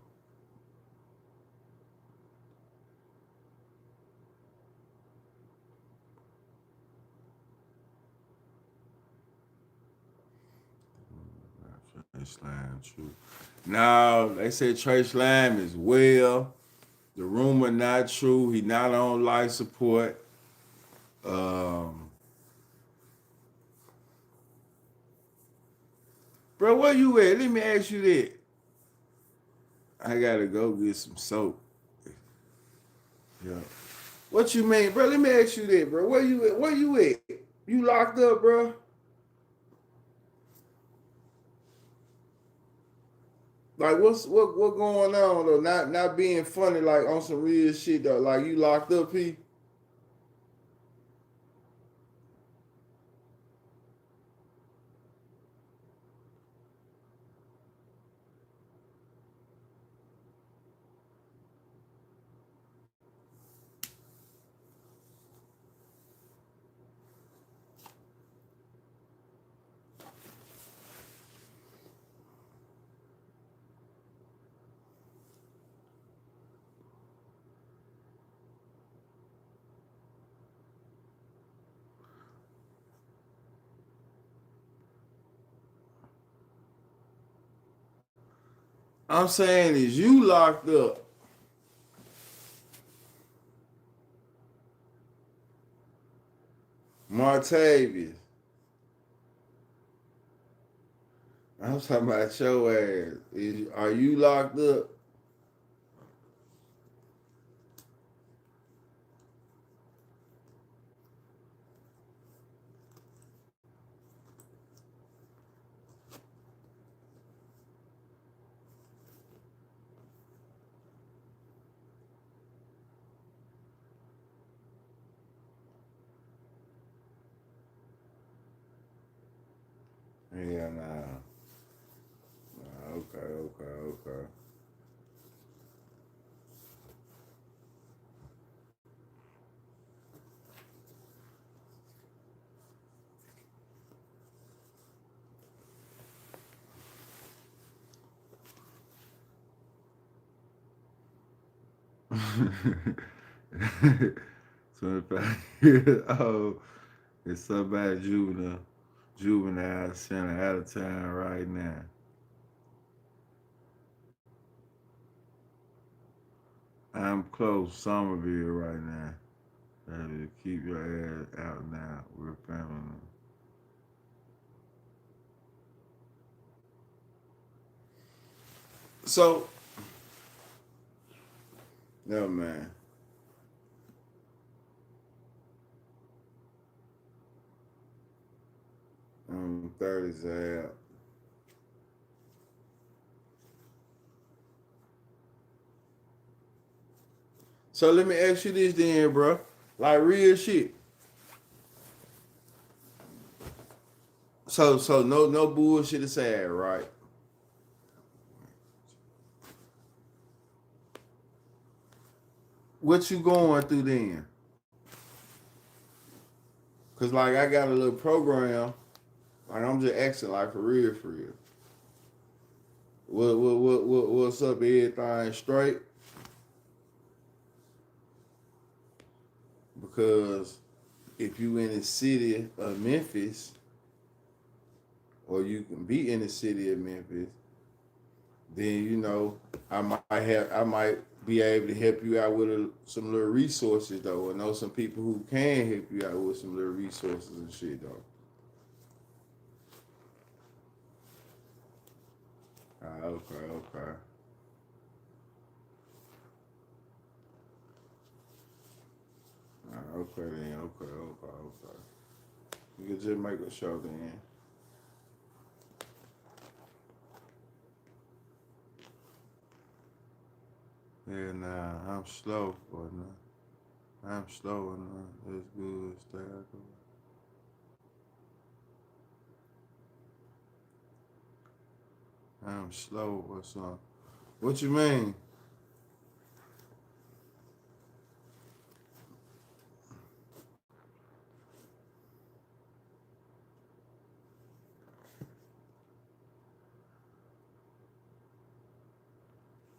Trey Slime, true. Now they say Trey Slime is well. The rumor not true. He not on life support. Um, bro, where you at? Let me ask you that. I gotta go get some soap. Yeah. What you mean, bro? Let me ask you that, bro. Where you at? Where you at? You locked up, bro? Like what going on though? Not being funny, like on some real shit though. Like you locked up, P. I'm saying is you locked up. Martavius. I'm talking about your ass. Are you locked up? Yeah, nah. Okay. Okay. 25 years old. It's somebody juvenile center out of town right now. I'm close Somerville right now. Keep your ass out now. We're family. So, no man. 30's out. So let me ask you this then, bro. Like real shit. So no bullshit aside, right? What you going through then? Cause like I got a little program. Like I'm just asking, like for real, for real. What's up? Everything straight? Because if you in the city of Memphis, or you can be in the city of Memphis, then I might be able to help you out with some little resources though. I know some people who can help you out with some little resources and shit though. Okay. Okay then. Okay. You can just make a show then. Yeah, nah, I'm slow, but nah, I'm slow enough. It's good. Stay out the way. I'm slow or something. What you mean?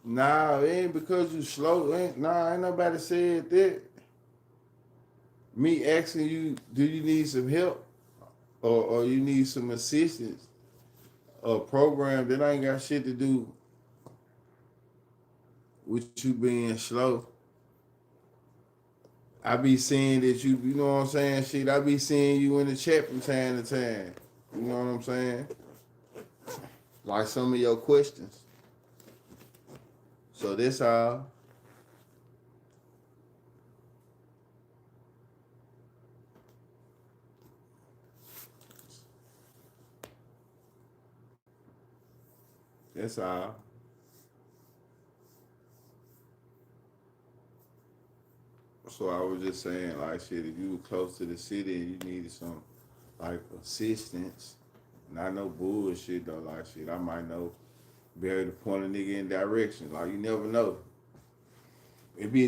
Nah, it ain't because you slow. Ain't nobody said that. Me asking you, do you need some help or you need some assistance? A program that ain't got shit to do with you being slow. I be seeing that you know what I'm saying? Shit, I be seeing you in the chat from time to time. You know what I'm saying? Like some of your questions. So that's all. That's all. So I was just saying, like, shit, if you were close to the city and you needed some, like, assistance, not no bullshit, though, like, shit, I might know, be able to point a nigga in direction. Like, you never know.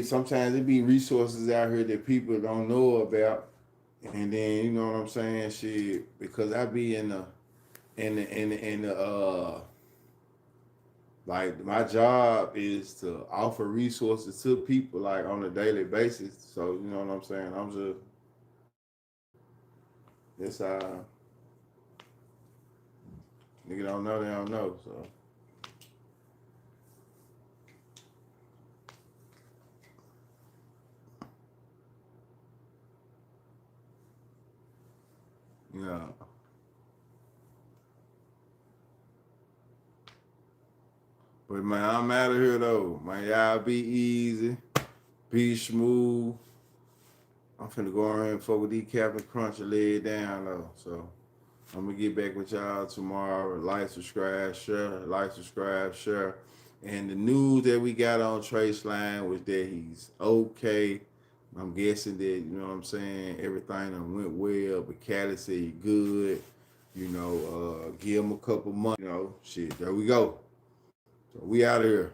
Sometimes it be resources out here that people don't know about. And then, you know what I'm saying? Shit, because I be in the like my job is to offer resources to people like on a daily basis. So you know what I'm saying? I'm just it's nigga don't know they don't know. So Yeah. But man, I'm out of here though. Man, y'all be easy, be smooth. I'm finna go ahead and fuck with these Captain Crunch and lay it down though. So I'm gonna get back with y'all tomorrow. Like, subscribe, share. Like, subscribe, share. And the news that we got on Trace Line was that he's okay. I'm guessing that, you know what I'm saying, everything done went well, but Cali said he good. You know, give him a couple months. You know, shit, there we go. So we out of here.